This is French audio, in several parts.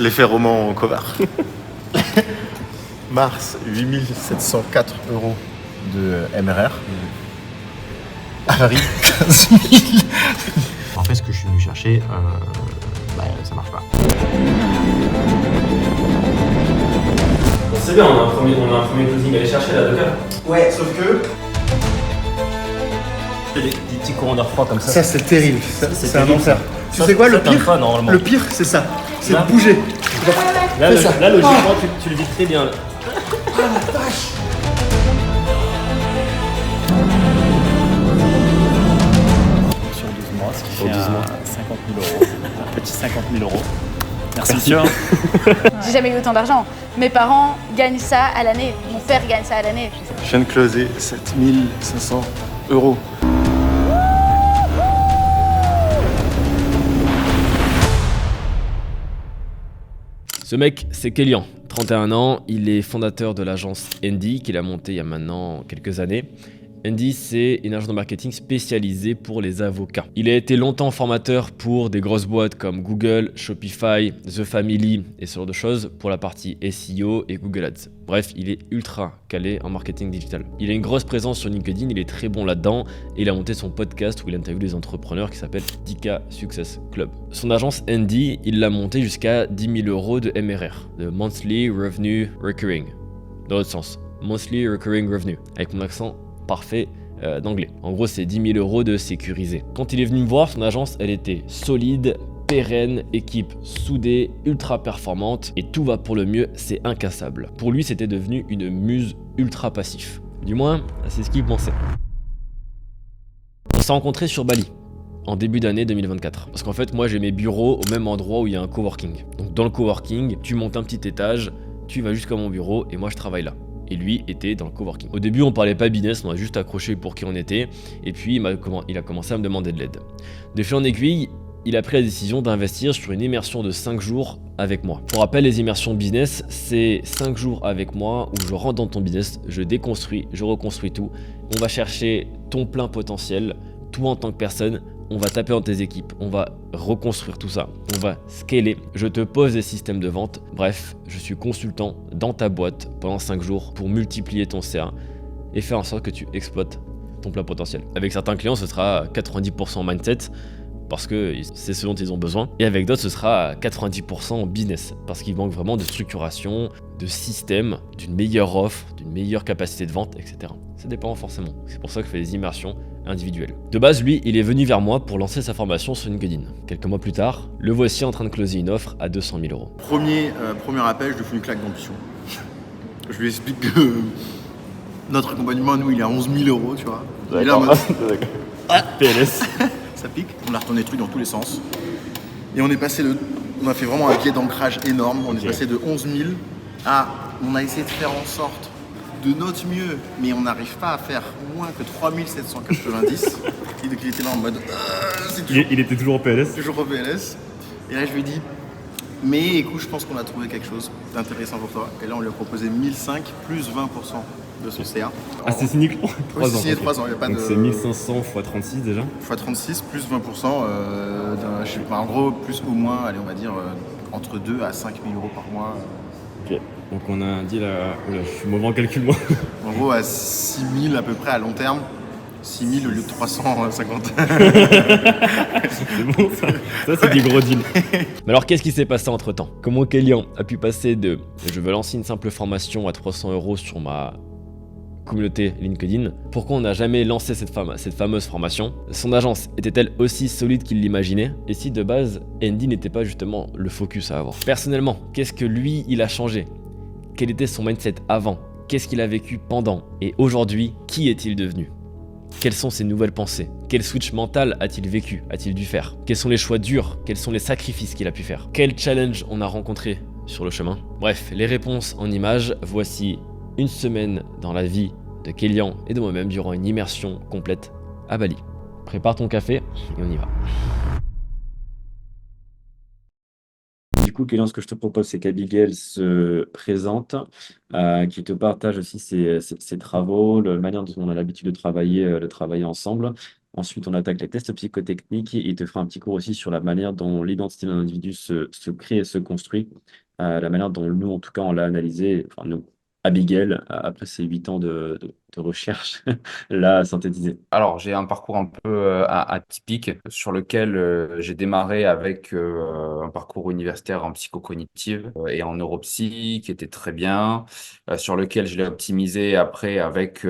L'effet roman cover. Mars, 8704 euros de MRR. À Paris, 15 000. En fait, ce que je suis venu chercher, ça marche pas. C'est bien, on a un premier closing à aller chercher là, Doka. Ouais, sauf que... Des petits courants d'air froid comme ça. Ça, c'est terrible. C'est un enfer. Tu sais quoi, le pire pas, normalement. Le pire, c'est ça. C'est Là. de bouger. Là, Fais ça. logiquement, tu le vis très bien. Là. Sur 12 mois, ce qui Sur fait 12 mois. 50 000 euros. Un petit 50 000 euros. Merci monsieur. J'ai jamais eu autant d'argent. Mes parents gagnent ça à l'année. Mon père gagne ça à l'année. Je viens de closer 7500 euros. Ce mec, c'est Kélian, 31 ans, il est fondateur de l'agence Andy qu'il a montée il y a maintenant quelques années. Andy, c'est une agence de marketing spécialisée pour les avocats. Il a été longtemps formateur pour des grosses boîtes comme Google, Shopify, The Family et ce genre de choses pour la partie SEO et Google Ads. Bref, il est ultra calé en marketing digital. Il a une grosse présence sur LinkedIn, il est très bon là-dedans et il a monté son podcast où il interviewe des entrepreneurs qui s'appelle 10K Success Club. Son agence Andy, il l'a monté jusqu'à 10 000 euros de MRR, de Monthly Revenue Recurring. Dans l'autre sens, Monthly Recurring Revenue, avec mon accent parfait d'anglais. En gros, c'est 10 000 euros de sécurisé. Quand il est venu me voir, son agence, elle était solide, pérenne, équipe soudée, ultra performante, et tout va pour le mieux, c'est incassable. Pour lui, c'était devenu une muse ultra passif. Du moins, c'est ce qu'il pensait. On s'est rencontrés sur Bali, en début d'année 2024. Parce qu'en fait, moi, j'ai mes bureaux au même endroit où il y a un coworking. Donc dans le coworking, tu montes un petit étage, tu vas jusqu'à mon bureau, et moi, je travaille là. Et lui était dans le coworking. Au début, on parlait pas business, on a juste accroché pour qui on était, et puis il a commencé à me demander de l'aide. De fil en aiguille, il a pris la décision d'investir sur une immersion de 5 jours avec moi. Pour rappel, les immersions business, c'est 5 jours avec moi où je rentre dans ton business, je déconstruis, je reconstruis tout. On va chercher ton plein potentiel, toi en tant que personne, on va taper dans tes équipes, on va reconstruire tout ça, on va scaler, je te pose des systèmes de vente, bref, je suis consultant dans ta boîte pendant 5 jours pour multiplier ton CA et faire en sorte que tu exploites ton plein potentiel. Avec certains clients, ce sera 90% mindset parce que c'est ce dont ils ont besoin, et avec d'autres, ce sera 90% business parce qu'il manque vraiment de structuration, de système, d'une meilleure offre, d'une meilleure capacité de vente, etc. Ça dépend forcément, c'est pour ça que je fais des immersions individuel. De base, lui, il est venu vers moi pour lancer sa formation sur LinkedIn. Quelques mois plus tard, le voici en train de closer une offre à 200 000 euros. Premier appel, je lui fais une claque d'ambition. Je lui explique que notre accompagnement, nous, il est à 11 000 euros, tu vois. Il est là en mode... PLS. Ça pique. On a retourné le truc dans tous les sens. Et on a fait vraiment un pied d'ancrage énorme. On est passé de 11 000 à... On a essayé de faire en sorte de notre mieux, mais on n'arrive pas à faire moins que 3 790. Et donc il était là en mode... Il était toujours au PLS. Toujours au PLS. Et là je lui ai dit, mais écoute, je pense qu'on a trouvé quelque chose d'intéressant pour toi. Et là on lui a proposé 1005 plus 20% de son CA. Ah, c'est uniquement 3 ans. C'est signé 3 ans, il n'y a pas Donc de... c'est 1500 x 36 déjà. Fois 36 plus 20%, je sais pas, en gros, plus ou moins, allez, on va dire entre 2 à 5 000 euros par mois. Ok. Donc on a un deal à... Oula, je suis mauvais en calcul moi. En gros, à 6 000 à peu près à long terme. 6 000 au lieu de 350. C'est bon ça. Ça c'est du gros deal. Mais alors, qu'est-ce qui s'est passé entre temps? Comment Kélian a pu passer de je veux lancer une simple formation à 300 euros sur ma communauté LinkedIn? Pourquoi on n'a jamais lancé cette fameuse formation? Son agence était-elle aussi solide qu'il l'imaginait? Et si de base, Andy n'était pas justement le focus à avoir? Personnellement, qu'est-ce que lui, il a changé? Quel était son mindset avant? Qu'est-ce qu'il a vécu pendant? Et aujourd'hui, qui est-il devenu? Quelles sont ses nouvelles pensées? Quel switch mental a-t-il vécu? A-t-il dû faire? Quels sont les choix durs? Quels sont les sacrifices qu'il a pu faire? Quel challenge on a rencontré sur le chemin? Bref, les réponses en images, voici une semaine dans la vie de Kélian et de moi-même durant une immersion complète à Bali. Prépare ton café et on y va. Du coup, Kélian, ce que je te propose, c'est qu'Abigail se présente, qui te partage aussi ses travaux, la manière dont on a l'habitude de travailler ensemble. Ensuite, on attaque les tests psychotechniques. Il te fera un petit cours aussi sur la manière dont l'identité d'un individu se crée et se construit, la manière dont nous, en tout cas, on l'a analysé, enfin nous, Abigail, après ces 8 ans de recherche, l'a synthétisé. Alors, j'ai un parcours un peu atypique sur lequel j'ai démarré avec un parcours universitaire en psychocognitive et en neuropsy qui était très bien, sur lequel je l'ai optimisé après avec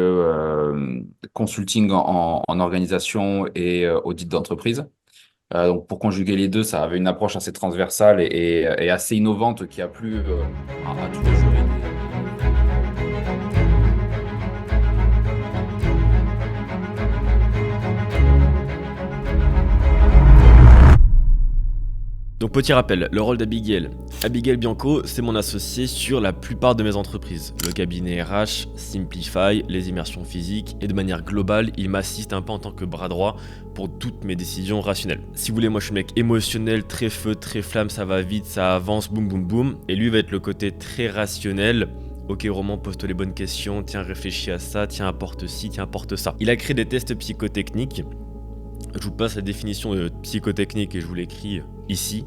consulting en organisation et audit d'entreprise. Donc, pour conjuguer les deux, ça avait une approche assez transversale et assez innovante qui a plu à tous les jurys. Donc petit rappel, le rôle d'Abigail. Abigail Bianco, c'est mon associé sur la plupart de mes entreprises. Le cabinet RH, Simplify, les immersions physiques et de manière globale, il m'assiste un peu en tant que bras droit pour toutes mes décisions rationnelles. Si vous voulez, moi je suis un mec émotionnel, très feu, très flamme, ça va vite, ça avance, boum boum boum. Et lui va être le côté très rationnel. Ok Roman, pose-toi les bonnes questions, tiens réfléchis à ça, tiens apporte ci, tiens apporte ça. Il a créé des tests psychotechniques. Je vous passe la définition de psychotechnique et je vous l'écris ici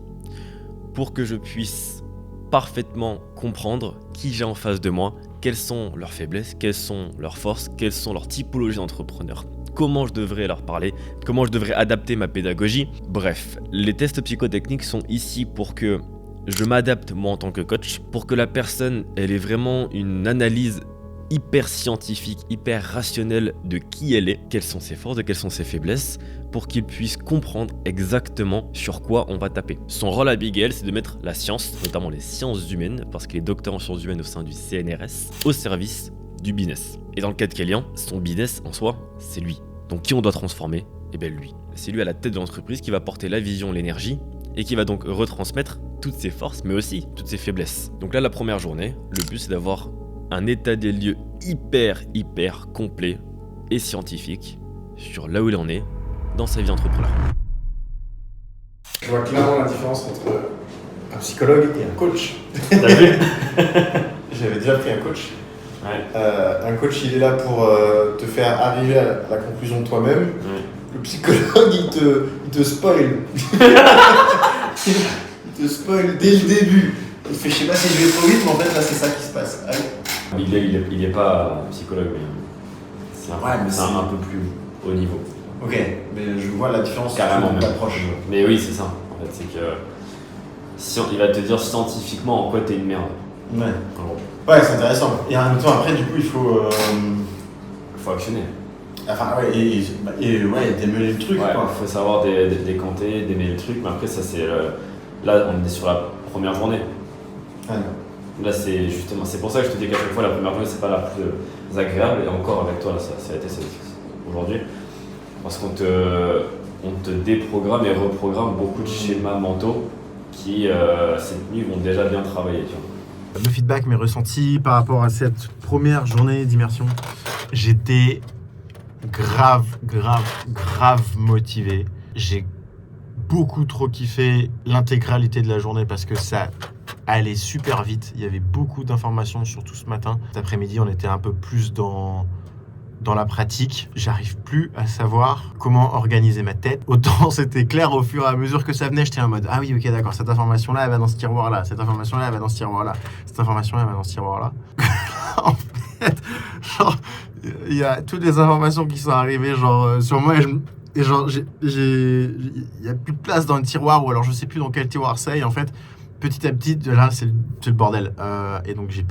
pour que je puisse parfaitement comprendre qui j'ai en face de moi, quelles sont leurs faiblesses, quelles sont leurs forces, quelles sont leurs typologies d'entrepreneurs, comment je devrais leur parler, comment je devrais adapter ma pédagogie. Bref, les tests psychotechniques sont ici pour que je m'adapte moi en tant que coach, pour que la personne elle ait vraiment une analyse hyper scientifique, hyper rationnelle de qui elle est, quelles sont ses forces, quelles sont ses faiblesses, pour qu'il puisse comprendre exactement sur quoi on va taper. Son rôle à Abigail, c'est de mettre la science, notamment les sciences humaines, parce qu'il est docteur en sciences humaines au sein du CNRS, au service du business. Et dans le cas de Kélian, son business en soi, c'est lui. Donc qui on doit transformer ? Eh bien lui. C'est lui à la tête de l'entreprise qui va porter la vision, l'énergie, et qui va donc retransmettre toutes ses forces, mais aussi toutes ses faiblesses. Donc là, la première journée, le but c'est d'avoir un état des lieux hyper complet et scientifique sur là où il en est dans sa vie d'entrepreneur. Je vois clairement la différence entre un psychologue et un coach. T'as vu ? J'avais déjà pris un coach. Ouais. Un coach, il est là pour te faire arriver à la conclusion de toi-même. Ouais. Le psychologue, il te spoil. Il te spoil dès le début. Il fait, je sais pas si je vais trop vite, mais en fait, là, c'est ça qui se passe. Allez. Abigail, il est pas psychologue, mais c'est un peu plus haut niveau. Ok, mais je vois la différence Carrément, entre l'approche. Mais oui, c'est ça. En fait, c'est que il va te dire scientifiquement en quoi t'es une merde. Ouais. En gros. Ouais, c'est intéressant. Et en même temps, après, du coup, il faut. Faut actionner. Enfin, ouais, et ouais, démêler le truc. Ouais, Quoi. faut savoir décanter, démêler le truc, mais après, ça c'est. Là, on est sur la première journée. Ouais. Là, c'est justement. C'est pour ça que je te dis qu'à chaque fois, la première journée, c'est pas la plus agréable, et encore avec toi, là, ça a été aujourd'hui. Parce qu'on te déprogramme et reprogramme beaucoup de schémas mentaux qui, cette nuit, vont déjà bien travailler. Tu vois. Le feedback, mes ressentis par rapport à cette première journée d'immersion, j'étais grave motivé. J'ai beaucoup trop kiffé l'intégralité de la journée parce que ça allait super vite. Il y avait beaucoup d'informations, surtout ce matin. Cet après-midi, on était un peu plus dans la pratique. J'arrive plus à savoir comment organiser ma tête. Autant c'était clair au fur et à mesure que ça venait, j'étais en mode ah oui, ok, d'accord, cette information-là, elle va dans ce tiroir-là, cette information-là, elle va dans ce tiroir-là, cette information-là, elle va dans ce tiroir-là. En fait, genre, il y a toutes les informations qui sont arrivées genre sur moi et genre il y a plus de place dans le tiroir, ou alors je sais plus dans quel tiroir c'est, et en fait petit à petit là c'est le bordel, et donc je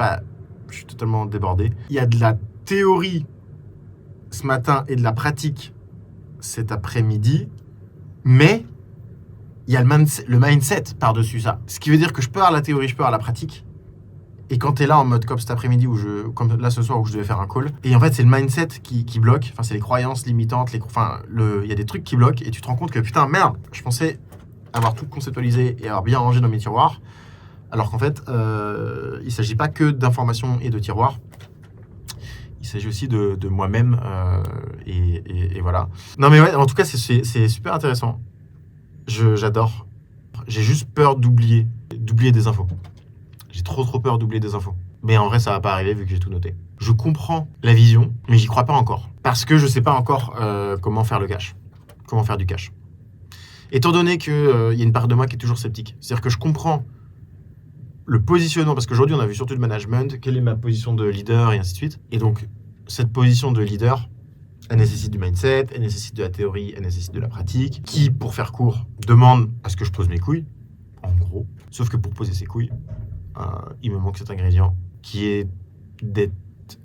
suis totalement débordé. Il y a de la théorie ce matin et de la pratique cet après-midi, mais il y a le mindset par-dessus ça, ce qui veut dire que je peux avoir la théorie, je peux avoir la pratique. Et quand tu es là en mode comme cet après-midi, comme là ce soir où je devais faire un call, et en fait c'est le mindset qui bloque, enfin c'est les croyances limitantes, il y a des trucs qui bloquent, et tu te rends compte que putain merde, je pensais avoir tout conceptualisé et avoir bien rangé dans mes tiroirs, alors qu'en fait il ne s'agit pas que d'informations et de tiroirs, il s'agit aussi de moi-même, et voilà. Non mais ouais, en tout cas c'est super intéressant, j'adore. J'ai juste peur d'oublier des infos. J'ai trop peur d'oublier des infos. Mais en vrai, ça va pas arriver vu que j'ai tout noté. Je comprends la vision, mais j'y crois pas encore. Parce que je sais pas encore comment faire le cash. comment faire du cash. Étant donné qu'il y a une part de moi qui est toujours sceptique. C'est-à-dire que je comprends le positionnement, parce qu'aujourd'hui, on a vu surtout le management, quelle est ma position de leader, et ainsi de suite. Et donc, cette position de leader, elle nécessite du mindset, elle nécessite de la théorie, elle nécessite de la pratique, qui, pour faire court, demande à ce que je pose mes couilles, en gros. Sauf que pour poser ses couilles, il me manque cet ingrédient, qui est d'être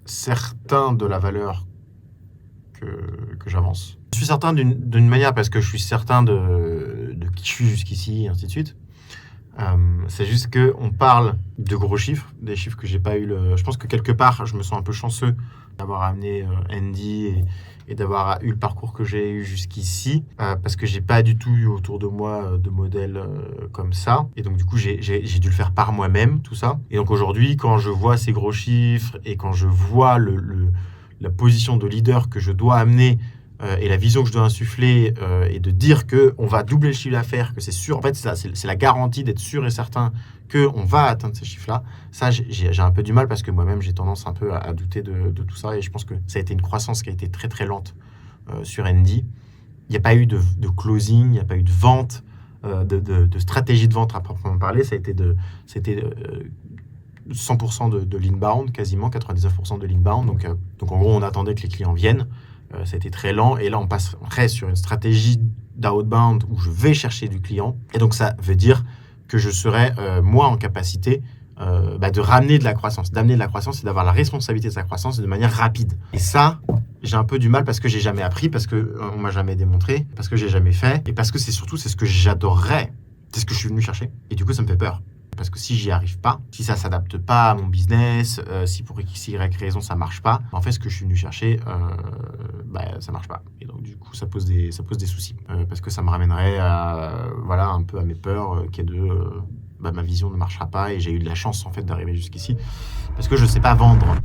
certain de la valeur que j'avance. Je suis certain d'une manière, parce que je suis certain de qui je suis jusqu'ici, et ainsi de suite. C'est juste qu'on parle de gros chiffres, des chiffres que j'ai pas eu. Je pense que quelque part, je me sens un peu chanceux d'avoir amené Andy et d'avoir eu le parcours que j'ai eu jusqu'ici, parce que j'ai pas du tout eu autour de moi de modèles comme ça. Et donc du coup, j'ai dû le faire par moi-même, tout ça. Et donc aujourd'hui, quand je vois ces gros chiffres et quand je vois la position de leader que je dois amener, et la vision que je dois insuffler, et de dire qu'on va doubler le chiffre d'affaires, que c'est sûr, en fait c'est la garantie d'être sûr et certain qu'on va atteindre ces chiffres-là, ça j'ai un peu du mal, parce que moi-même j'ai tendance un peu à douter de tout ça, et je pense que ça a été une croissance qui a été très très lente sur Andy. Il n'y a pas eu de closing, il n'y a pas eu de vente, de stratégie de vente à proprement parler, c'était 100% de l'inbound, quasiment 99% de l'inbound, donc en gros on attendait que les clients viennent. Ça a été très lent, et là on passerait sur une stratégie d'outbound où je vais chercher du client, et donc ça veut dire que je serai moi en capacité de ramener de la croissance, d'amener de la croissance et d'avoir la responsabilité de sa croissance de manière rapide. Et ça, j'ai un peu du mal, parce que j'ai jamais appris, parce qu'on m'a jamais démontré, parce que j'ai jamais fait, et parce que c'est ce que j'adorerais, c'est ce que je suis venu chercher, et du coup ça me fait peur. Parce que si j'y arrive pas, si ça s'adapte pas à mon business, si pour X, Y raison ça marche pas, en fait ce que je suis venu chercher, ça marche pas. Et donc du coup ça pose des soucis. Parce que ça me ramènerait un peu à mes peurs, qui est de ma vision ne marchera pas, et j'ai eu de la chance en fait d'arriver jusqu'ici. Parce que je sais pas vendre.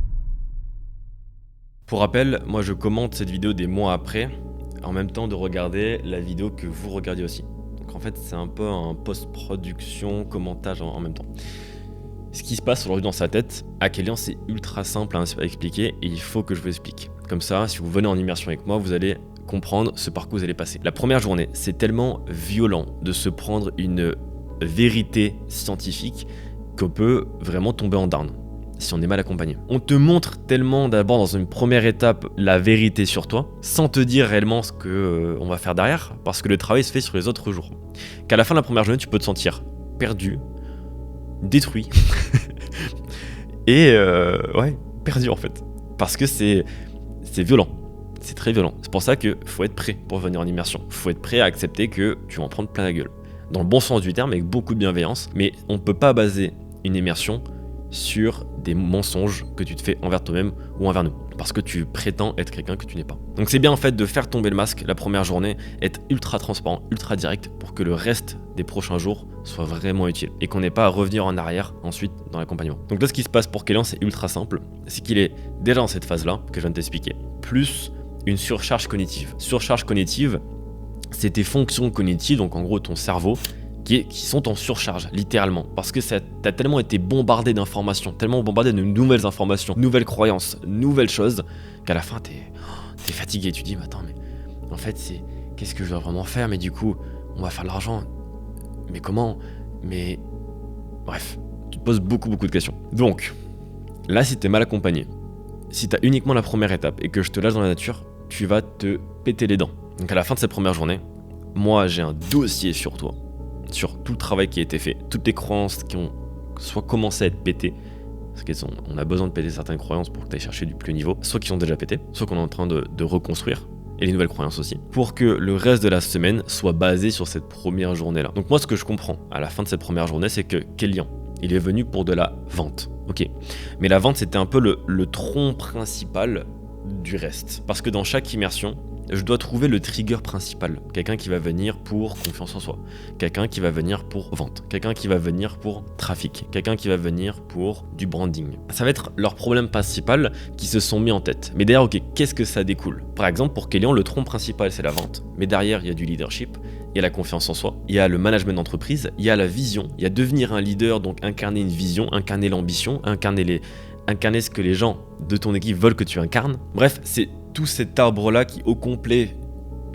Pour rappel, moi je commente cette vidéo des mois après, en même temps de regarder la vidéo que vous regardiez aussi. Donc en fait, c'est un peu un post-production, commentage en même temps. Ce qui se passe aujourd'hui dans sa tête, à Kélian, c'est ultra simple à expliquer, et il faut que je vous explique. Comme ça, si vous venez en immersion avec moi, vous allez comprendre ce par quoi vous allez passer. La première journée, c'est tellement violent de se prendre une vérité scientifique qu'on peut vraiment tomber en down si on est mal accompagné. On te montre tellement d'abord dans une première étape la vérité sur toi, sans te dire réellement ce qu'on va faire derrière, parce que le travail se fait sur les autres jours. Qu'à la fin de la première journée, tu peux te sentir perdu, détruit, et perdu en fait. Parce que c'est violent, c'est très violent. C'est pour ça qu'il faut être prêt pour venir en immersion. Il faut être prêt à accepter que tu vas en prendre plein la gueule. Dans le bon sens du terme, avec beaucoup de bienveillance, mais on ne peut pas baser une immersion sur des mensonges que tu te fais envers toi-même ou envers nous, parce que tu prétends être quelqu'un que tu n'es pas. Donc c'est bien en fait de faire tomber le masque la première journée, être ultra transparent, ultra direct, pour que le reste des prochains jours soit vraiment utile, et qu'on n'ait pas à revenir en arrière ensuite dans l'accompagnement. Donc là, ce qui se passe pour Kélian, c'est ultra simple, c'est qu'il est déjà dans cette phase-là, que je viens de t'expliquer, plus une surcharge cognitive. Surcharge cognitive, c'est tes fonctions cognitives, donc en gros ton cerveau, qui sont en surcharge, littéralement. Parce que t'as tellement été bombardé d'informations, tellement bombardé de nouvelles informations, nouvelles croyances, nouvelles choses, qu'à la fin, t'es fatigué. Tu dis, mais attends, mais en fait, qu'est-ce que je dois vraiment faire? Mais du coup, on va faire de l'argent. Mais comment? Mais bref, tu te poses beaucoup de questions. Donc, là, si t'es mal accompagné, si t'as uniquement la première étape et que je te lâche dans la nature, tu vas te péter les dents. Donc à la fin de cette première journée, moi, j'ai un dossier sur toi, sur tout le travail qui a été fait, toutes les croyances qui ont soit commencé à être pétées, parce qu'on a besoin de péter certaines croyances pour que tu ailles chercher du plus haut niveau, soit qui sont déjà pétées, soit qu'on est en train de reconstruire, et les nouvelles croyances aussi, pour que le reste de la semaine soit basé sur cette première journée-là. Donc moi, ce que je comprends à la fin de cette première journée, c'est que Kélian, il est venu pour de la vente, ok. Mais la vente, c'était un peu le tronc principal du reste, parce que dans chaque immersion, je dois trouver le trigger principal. Quelqu'un qui va venir pour confiance en soi. Quelqu'un qui va venir pour vente. Quelqu'un qui va venir pour trafic. Quelqu'un qui va venir pour du branding. Ça va être leur problème principal qui se sont mis en tête. Mais derrière, ok, qu'est-ce que ça découle? Par exemple, pour Kélian, le tronc principal, c'est la vente. Mais derrière, il y a du leadership. Il y a la confiance en soi. Il y a le management d'entreprise. Il y a la vision. Il y a devenir un leader, donc incarner une vision, incarner l'ambition, incarner ce que les gens de ton équipe veulent que tu incarnes. Bref, c'est tout cet arbre-là qui, au complet,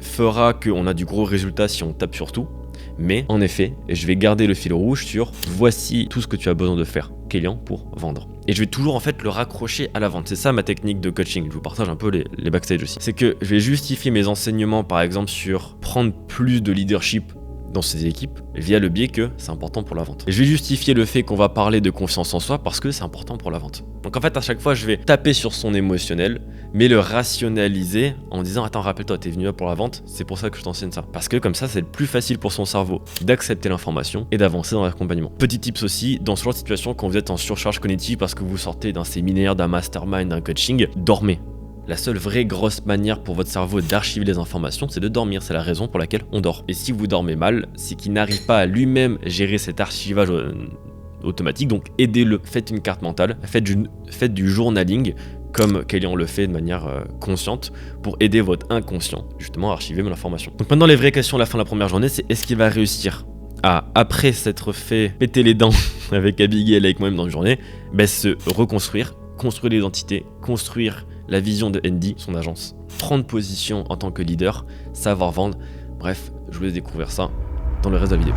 fera qu'on a du gros résultat si on tape sur tout. Mais en effet, je vais garder le fil rouge sur voici tout ce que tu as besoin de faire, Kélian, pour vendre. Et je vais toujours en fait le raccrocher à la vente. C'est ça ma technique de coaching. Je vous partage un peu les backstage aussi. C'est que je vais justifier mes enseignements par exemple sur prendre plus de leadership dans ces équipes via le biais que c'est important pour la vente. Et je vais justifier le fait qu'on va parler de confiance en soi parce que c'est important pour la vente. Donc en fait à chaque fois je vais taper sur son émotionnel mais le rationaliser en disant attends rappelle-toi t'es venu là pour la vente, c'est pour ça que je t'enseigne ça. Parce que comme ça c'est le plus facile pour son cerveau d'accepter l'information et d'avancer dans l'accompagnement. Petit tips aussi, dans ce genre de situation quand vous êtes en surcharge cognitive parce que vous sortez d'un séminaire, d'un mastermind, d'un coaching, dormez. La seule vraie grosse manière pour votre cerveau d'archiver les informations, c'est de dormir. C'est la raison pour laquelle on dort. Et si vous dormez mal, c'est qu'il n'arrive pas à lui-même gérer cet archivage automatique. Donc aidez-le. Faites une carte mentale. Faites du journaling comme Kélian le fait de manière consciente pour aider votre inconscient justement à archiver l'information. Donc maintenant les vraies questions à la fin de la première journée, c'est est-ce qu'il va réussir à, après s'être fait péter les dents avec Abigail et avec moi-même dans une journée, se reconstruire, construire l'identité, construire la vision de Andy, son agence, prendre position en tant que leader, savoir vendre. Bref, je vous laisse découvrir ça dans le reste de la vidéo.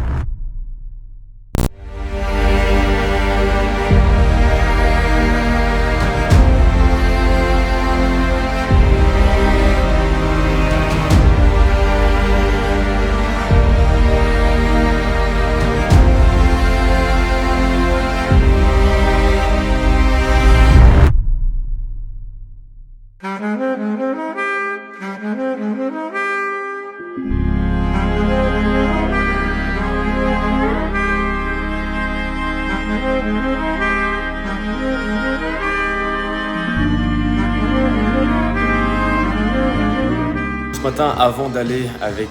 Ce matin, avant d'aller avec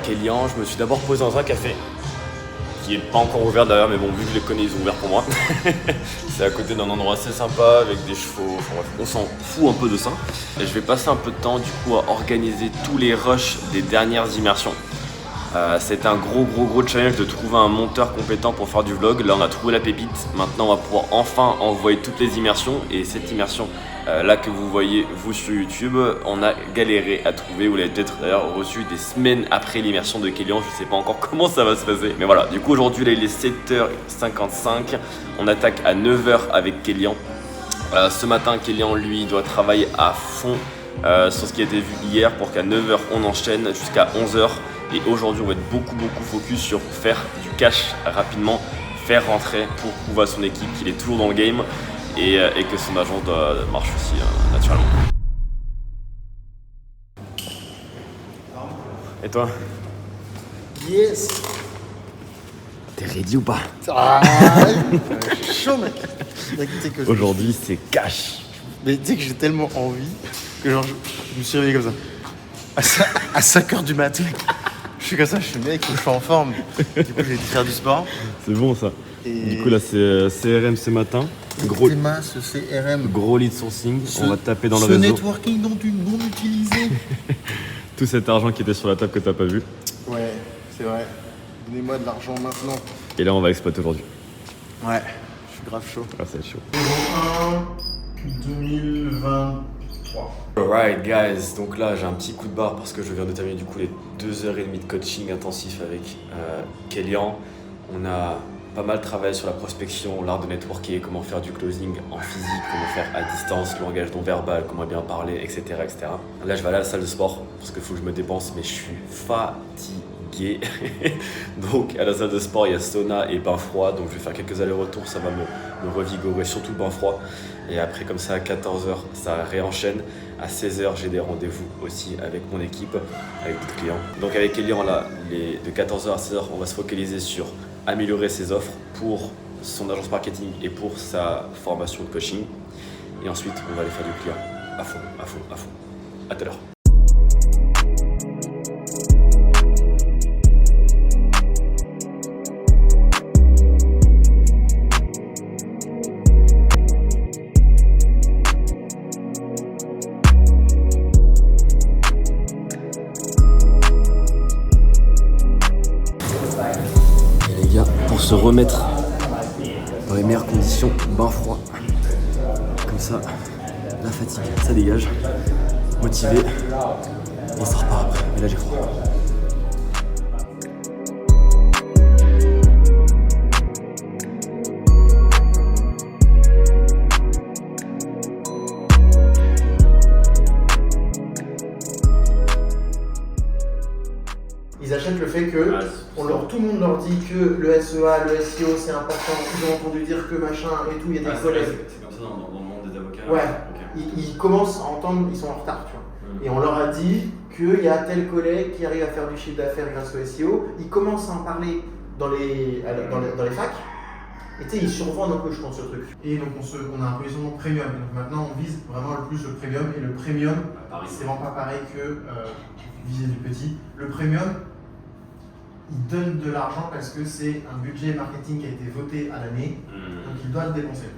Kélian, je me suis d'abord posé dans un café qui est pas encore ouvert d'ailleurs, mais bon, vu que je les connais, ils ont ouvert pour moi. C'est à côté d'un endroit assez sympa avec des chevaux, enfin bref, on s'en fout un peu de ça. Et je vais passer un peu de temps du coup à organiser tous les rushs des dernières immersions. C'était un gros challenge de trouver un monteur compétent pour faire du vlog. Là on a trouvé la pépite, maintenant on va pouvoir enfin envoyer toutes les immersions. Et cette immersion là que vous voyez vous sur YouTube, on a galéré à trouver. Vous l'avez peut-être d'ailleurs reçu des semaines après l'immersion de Kélian. Je sais pas encore comment ça va se passer, mais voilà, du coup aujourd'hui là il est 7h55. On attaque à 9h avec Kélian. Ce matin Kélian lui doit travailler à fond sur ce qui a été vu hier pour qu'à 9h on enchaîne jusqu'à 11h. Et aujourd'hui on va être beaucoup focus sur faire du cash rapidement, faire rentrer pour prouver à son équipe qu'il est toujours dans le game et que son agent marche aussi naturellement. Et toi? Yes. T'es ready ou pas? Ah, je suis chaud mec. Aujourd'hui c'est cash. Mais tu sais que j'ai tellement envie que genre je me suis réveillé comme ça. À 5h du matin. Je suis comme ça, je suis mec, je suis en forme. Du coup, j'ai été faire du sport. C'est bon ça. Et Du coup là c'est CRM ce matin. Gros ce CRM. Gros lead sourcing, on va taper dans le Ce réseau. networking non utilisé. Tout cet argent qui était sur la table que t'as pas vu. Ouais, c'est vrai. Donnez-moi de l'argent maintenant. Et là on va exploiter aujourd'hui. Ouais, je suis grave chaud. Ah c'est chaud. 2023. Alright guys, donc là j'ai un petit coup de barre parce que je viens de terminer du coup les 2h30 de coaching intensif avec Kélian. On a pas mal travaillé sur la prospection, l'art de networker, comment faire du closing en physique, comment faire à distance, le langage non verbal, comment bien parler, etc. Là je vais aller à la salle de sport parce qu'il faut que je me dépense mais je suis fatigué. Donc à la salle de sport il y a sauna et bain froid, donc je vais faire quelques allers-retours, ça va me revigorer, surtout le bain froid. Et après comme ça à 14h ça réenchaîne. À 16h j'ai des rendez-vous aussi avec mon équipe, avec d'autres clients. Donc avec Kélian là, de 14h à 16h on va se focaliser sur améliorer ses offres pour son agence marketing et pour sa formation de coaching. Et ensuite on va aller faire du client à fond. À tout à l'heure. Pour se remettre dans les meilleures conditions, bain froid, comme ça, la fatigue, ça dégage, motivé, Et ça repart après. Et là, j'y crois. Ils achètent le fait que tout le monde leur dit que le SEA, le SEO c'est important, ils ont entendu dire que machin et tout, il y a des collègues. C'est comme ça dans le monde des avocats. Ouais, Okay. ils commencent à entendre, ils sont en retard, tu vois. Et on leur a dit qu'il y a tel collègue qui arrive à faire du chiffre d'affaires grâce au SEO, ils commencent à en parler dans les facs, et tu sais, ils survendent un peu, je pense, ce truc. Et donc on a un positionnement premium, donc maintenant on vise vraiment le plus le premium, et le premium, c'est vraiment pas pareil que viser du petit. Le premium, il donne de l'argent parce que c'est un budget marketing qui a été voté à l'année, donc il doit le dépenser.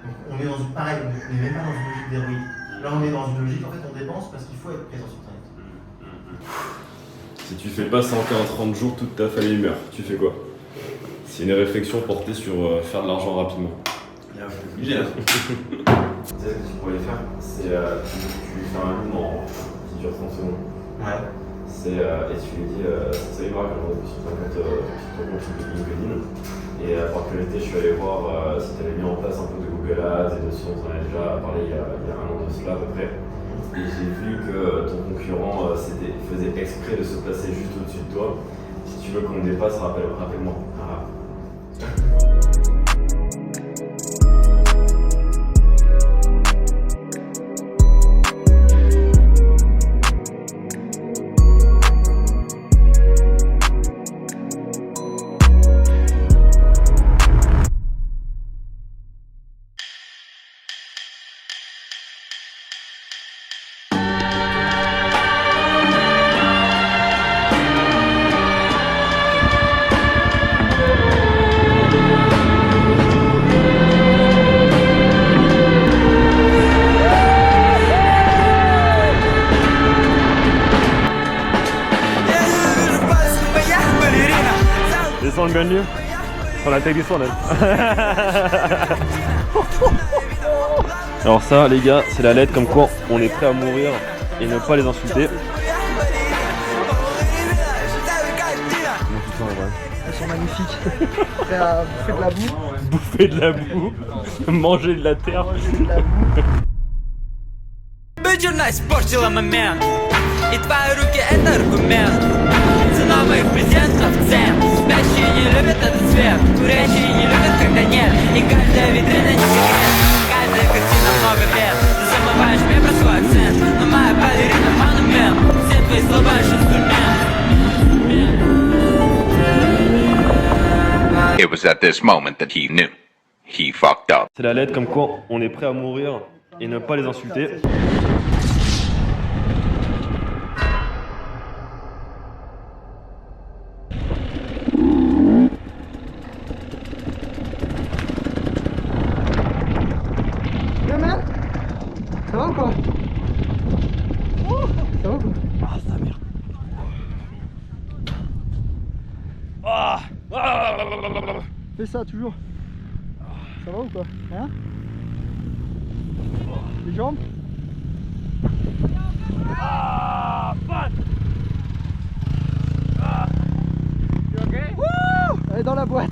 Donc on est dans une pareil, on n'est même pas dans une logique d'héroïne. Là on est dans une logique, en fait on dépense parce qu'il faut être présent sur Internet. Si tu fais pas 100K en 30 jours, toute ta famille meurt. Tu fais quoi? C'est une réflexion portée sur faire de l'argent rapidement. Là, je suis obligé. Tu sais ce que tu pourrais faire, c'est tu fais un loom qui dure 30 secondes. Ouais. Et tu lui dis salut Marc, je suis sur ton compte LinkedIn. Et par curiosité, je suis allé voir si tu avais mis en place un peu de Google Ads et de ce dont on avait déjà parlé il y a un an de cela à peu près. Et j'ai vu que ton concurrent faisait exprès de se placer juste au-dessus de toi. Si tu veux qu'on me dépasse, rappelle-moi. Descends le milieu. Sur la tête du son, Alors ça les gars, c'est la lettre comme quoi on est prêt à mourir et ne pas les insulter. Elles sont magnifiques. Prêt à bouffer de la boue. Bouffer de la boue, manger de la terre. Жена испортила момент, и твои руки это аргумент. Цена моих презентов цен. Спящие не любят этот свет, курящие не любят, когда нет. И каждая витрина не секрет, каждая картина много лет. Ты замываешь мне про свой акцент, но моя балерина монумент. Все твои слова инструмент. It was at this moment that he knew. He fucked up. C'est la lettre comme quoi on est prêt à mourir et ne pas les insulter. Ça va ou quoi? Ça va ou quoi? Ah, sa mère. Fais ça toujours. Ça va ou quoi? Hein? Les jambes? Allez dans la boîte.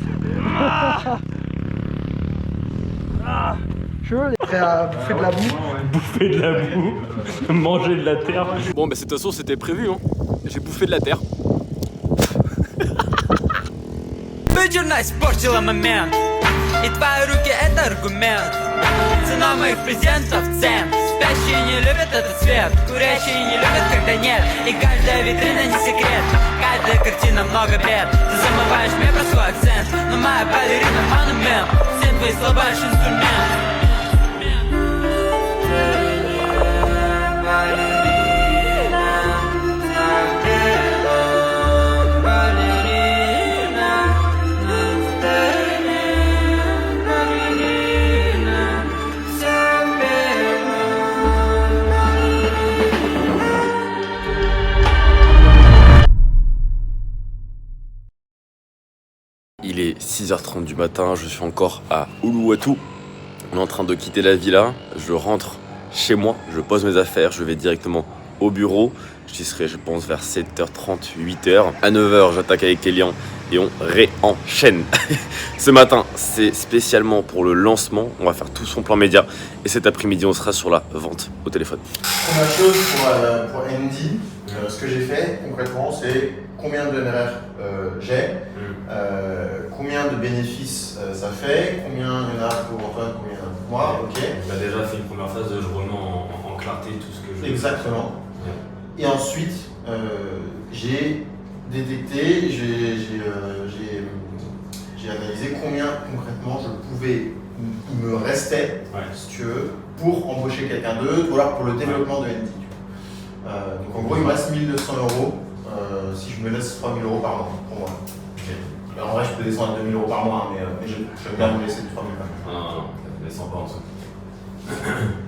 Chaud, il est prêt à bouffer de la boue. Bouffer de la boue, manger de la terre. Bon, bah, de toute façon, c'était prévu, hein. J'ai bouffé de la terre. Жена испортила момент, и твои руки это аргумент. Цена моих презентов цен. Спящие не любят этот свет, курящие не любят, когда нет. И каждая витрина не секрет, каждая картина много бед. Ты замываешь мне про свой акцент, но моя балерина монумент. Все твои слова лишь инструмент. Il est 6h30 du matin, je suis encore à Uluwatu. On est en train de quitter la villa, je rentre chez moi, je pose mes affaires, je vais directement au bureau. J'y serai, je pense, vers 7h30, 8h. À 9h, j'attaque avec les clients et on réenchaîne. Ce matin, c'est spécialement pour le lancement. On va faire tout son plan média. Et cet après-midi, on sera sur la vente au téléphone. Première chose pour Andy, ce que j'ai fait concrètement, c'est combien de MRR j'ai, combien de bénéfices ça fait, combien il y en a pour Antoine, combien il y en a pour moi. Ok. Tu as déjà fait une première phase de je remets en clarté tout ce que je veux. Exactement. Et ensuite, j'ai détecté, j'ai analysé combien concrètement il me restait, si tu veux, pour embaucher quelqu'un d'autre ou alors pour le développement de Andy. Donc en gros, il me reste 1 200 € si je me laisse 3 000 € par mois pour moi. Alors, en vrai, je peux descendre à 2 000 € par mois, mais j'aime bien me laisser 3 000 par mois. Non, descends pas en dessous.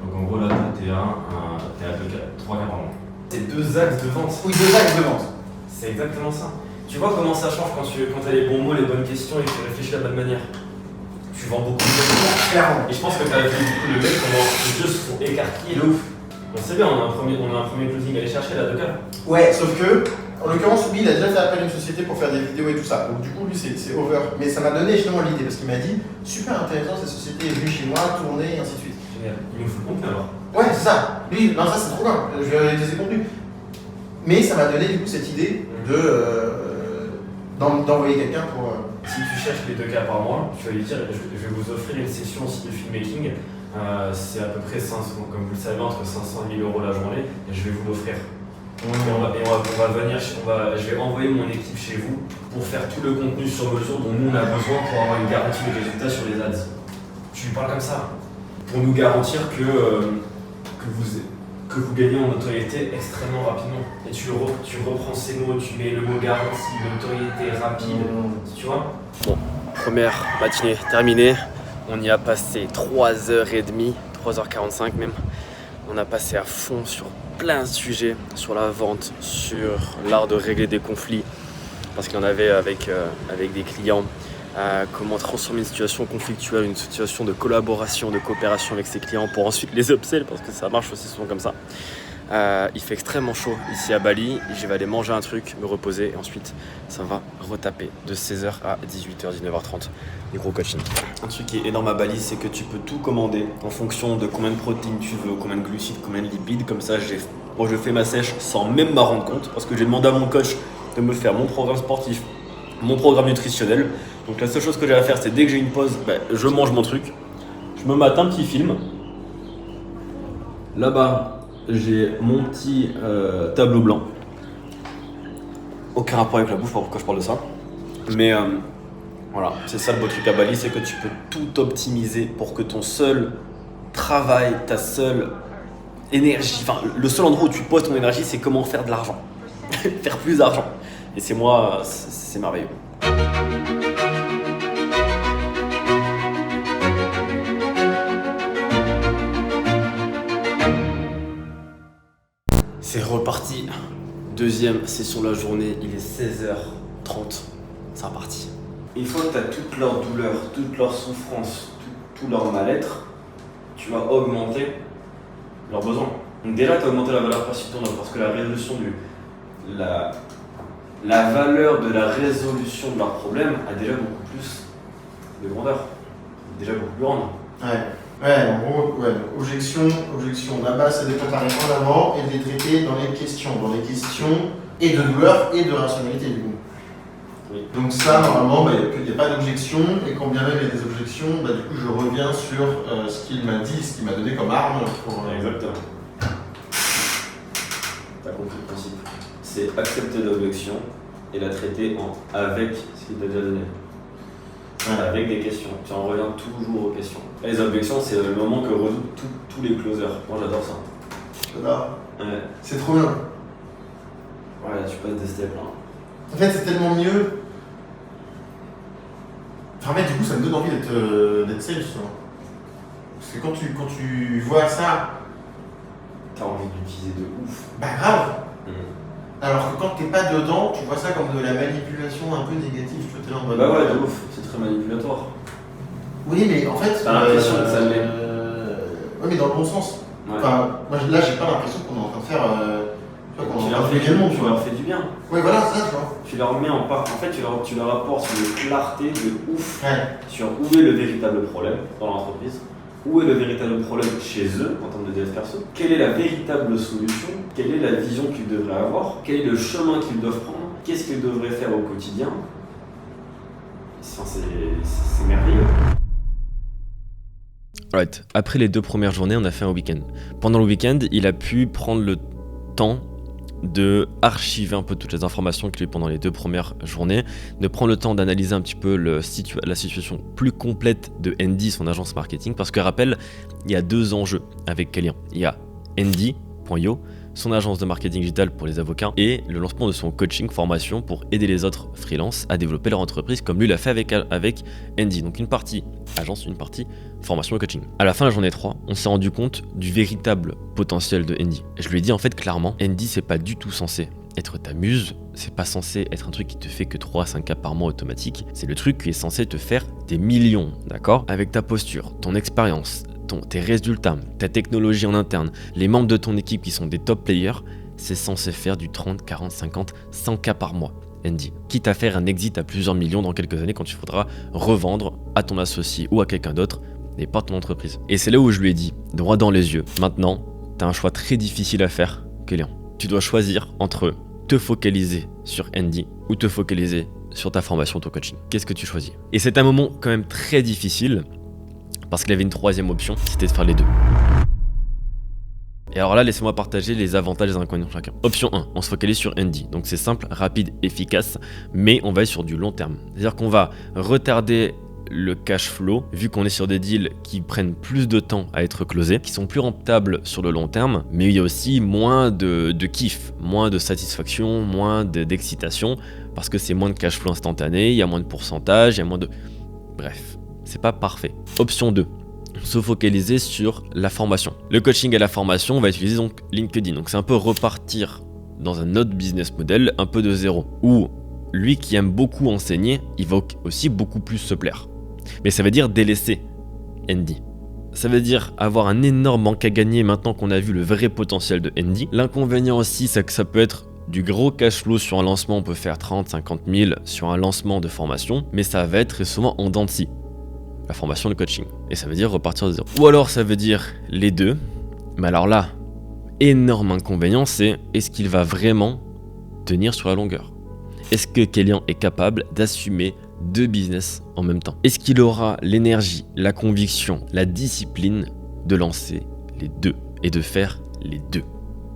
Donc en gros, là, t'es à 3 cas par mois. C'est 2 axes de vente. Oui, 2 axes de vente. C'est exactement ça. Tu vois comment ça change quand tu as les bons mots, les bonnes questions et que tu réfléchis de la bonne manière. Tu vends beaucoup de clairement. Et je pense que tu as vu beaucoup de mecs comment les jeux se sont écarquillés de ouf. On sait bien, on a un premier closing à aller chercher là, 2 cas. Ouais, sauf que, en l'occurrence, lui, il a déjà fait appel à une société pour faire des vidéos et tout ça. Donc du coup, lui, c'est over. Mais ça m'a donné justement l'idée parce qu'il m'a dit super intéressant, cette société est venue chez moi, tourner et ainsi de suite. Génial. Il nous fout le contenu alors. Ouais, c'est ça. Lui, non, ça c'est trop bien. Je vais réaliser ses contenus. Mais ça m'a donné du coup cette idée d'envoyer quelqu'un pour. Si tu cherches les 2 cas par mois, tu vas lui dire je vais vous offrir une session aussi de filmmaking. C'est à peu près 500, comme vous le savez, entre 500 et 1000 € la journée, et je vais vous l'offrir. Et on va venir, je vais envoyer mon équipe chez vous pour faire tout le contenu sur mesure dont nous on a besoin pour avoir une garantie de résultat sur les ads. Tu lui parles comme ça, pour nous garantir que vous gagnez en notoriété extrêmement rapidement. Et tu reprends ces mots, tu mets le mot garantie, notoriété rapide, tu vois. Bon, première matinée terminée. On y a passé 3h30, 3h45 même. On a passé à fond sur plein de sujets, sur la vente, sur l'art de régler des conflits, parce qu'il y en avait avec des clients, comment transformer une situation conflictuelle, une situation de collaboration, de coopération avec ses clients pour ensuite les upsell, parce que ça marche aussi souvent comme ça. Il fait extrêmement chaud ici à Bali, je vais aller manger un truc, me reposer et ensuite ça va retaper de 16h à 18h, 19h30, des gros coaching. Un truc qui est énorme à Bali, c'est que tu peux tout commander en fonction de combien de protéines tu veux, combien de glucides, combien de lipides, comme ça moi je fais ma sèche sans même m'en rendre compte parce que j'ai demandé à mon coach de me faire mon programme sportif, mon programme nutritionnel. Donc la seule chose que j'ai à faire, c'est dès que j'ai une pause, je mange mon truc, je me mate un petit film. Là-bas, j'ai mon petit tableau blanc. Aucun rapport avec la bouffe, pourquoi je parle de ça. Mais voilà, c'est ça le beau truc à Bali, c'est que tu peux tout optimiser pour que ton seul travail, ta seule énergie, enfin le seul endroit où tu poses ton énergie, c'est comment faire de l'argent. Faire plus d'argent. Et c'est moi, c'est merveilleux. C'est reparti. Deuxième session de la journée, il est 16h30. C'est reparti. Une fois que tu as toute leur douleur, toute leur souffrance, tout leur mal-être, tu vas augmenter leurs besoins. Donc déjà, tu as augmenté la valeur perçue parce que la résolution la valeur de la résolution de leurs problèmes a déjà beaucoup plus de grandeur. Déjà beaucoup plus grande. Ouais, en gros, donc objection, là-bas, ça dépend par en avant et de les traiter dans les questions et de douleur et de rationalité du coup. Oui. Donc ça, normalement, il n'y a pas d'objection et quand bien même il y a des objections, du coup je reviens sur ce qu'il m'a dit, ce qu'il m'a donné comme arme pour... Exactement. T'as compris le principe. C'est accepter l'objection et la traiter avec ce qu'il t'a déjà donné. Avec des questions. Tu en reviens toujours aux questions. Et les objections, c'est le moment que redoutent tous les closers. Moi, j'adore ça. J'adore. Ouais. C'est trop bien. Ouais, tu passes des steps là. En fait, c'est tellement mieux. Enfin, du coup, ça me donne envie d'être sales, tu vois. Parce que quand tu vois ça, t'as envie de l'utiliser de ouf. Grave. Alors que quand t'es pas dedans, tu vois ça comme de la manipulation un peu négative, tu vois, t'es en mode... ouais, de ouf, c'est très manipulatoire. Oui, mais en fait... T'as l'impression que ça l'est. Oui, mais dans le bon sens. Ouais. Enfin, moi là, j'ai pas l'impression qu'on est en train de faire... tu on Tu en leur parle fais également, tu leur fais du bien. Ouais, voilà, ça, tu vois. Tu leur mets en fait, tu leur apportes une clarté de ouf Ouais. sur où est le véritable problème dans l'entreprise, où est le véritable problème chez eux en termes de dev perso, quelle est la véritable solution, quelle est la vision qu'ils devraient avoir, quel est le chemin qu'ils doivent prendre, qu'est-ce qu'ils devraient faire au quotidien. Enfin, c'est merveilleux. Right. Après les 2 premières journées, on a fait un week-end. Pendant le week-end, il a pu prendre le temps de archiver un peu toutes les informations qu'il a eues pendant les 2 premières journées, de prendre le temps d'analyser un petit peu la situation plus complète de Andy, son agence marketing, parce que rappel, il y a 2 enjeux avec Kélian. Il y a Andy.io, son agence de marketing digital pour les avocats, et le lancement de son coaching formation pour aider les autres freelances à développer leur entreprise comme lui l'a fait avec Andy. Donc une partie agence, une partie formation et coaching. À la fin de la journée 3, on s'est rendu compte du véritable potentiel de Andy. Je lui ai dit en fait clairement, Andy c'est pas du tout censé être ta muse, c'est pas censé être un truc qui te fait que 3 à 5 cas par mois automatique, c'est le truc qui est censé te faire des millions, d'accord? Avec ta posture, ton expérience, tes résultats, ta technologie en interne, les membres de ton équipe qui sont des top players, c'est censé faire du 30, 40, 50, 100 cas par mois, Andy. Quitte à faire un exit à plusieurs millions dans quelques années quand il faudra revendre à ton associé ou à quelqu'un d'autre et pas ton entreprise. Et c'est là où je lui ai dit, droit dans les yeux, maintenant, t'as un choix très difficile à faire, Kélian. Tu dois choisir entre te focaliser sur Andy ou te focaliser sur ta formation, ton coaching. Qu'est-ce que tu choisis? Et c'est un moment quand même très difficile parce qu'il avait une 3e option, c'était de faire les 2. Et alors là, laissez-moi partager les avantages et les inconvénients de chacun. Option 1, on se focalise sur Andy. Donc c'est simple, rapide, efficace, mais on va être sur du long terme. C'est-à-dire qu'on va retarder le cash flow, vu qu'on est sur des deals qui prennent plus de temps à être closés, qui sont plus rentables sur le long terme, mais il y a aussi moins de kiff, moins de satisfaction, moins d'excitation, parce que c'est moins de cash flow instantané, il y a moins de pourcentage, il y a moins de... Bref, c'est pas parfait. Option 2, se focaliser sur la formation. Le coaching et la formation, on va utiliser donc LinkedIn. Donc c'est un peu repartir dans un autre business model, un peu de zéro, où lui qui aime beaucoup enseigner, il va aussi beaucoup plus se plaire. Mais ça veut dire délaisser Andy. Ça veut dire avoir un énorme manque à gagner maintenant qu'on a vu le vrai potentiel de Andy. L'inconvénient aussi, c'est que ça peut être du gros cash flow sur un lancement, on peut faire 30, 50 000 sur un lancement de formation, mais ça va être très souvent en dents de scie, la formation, le coaching. Et ça veut dire repartir de zéro. Ou alors ça veut dire les deux, mais alors là, énorme inconvénient, c'est est-ce qu'il va vraiment tenir sur la longueur? Est-ce que Kélian est capable d'assumer 2 business en même temps? Est-ce qu'il aura l'énergie, la conviction, la discipline de lancer les 2 et de faire les 2?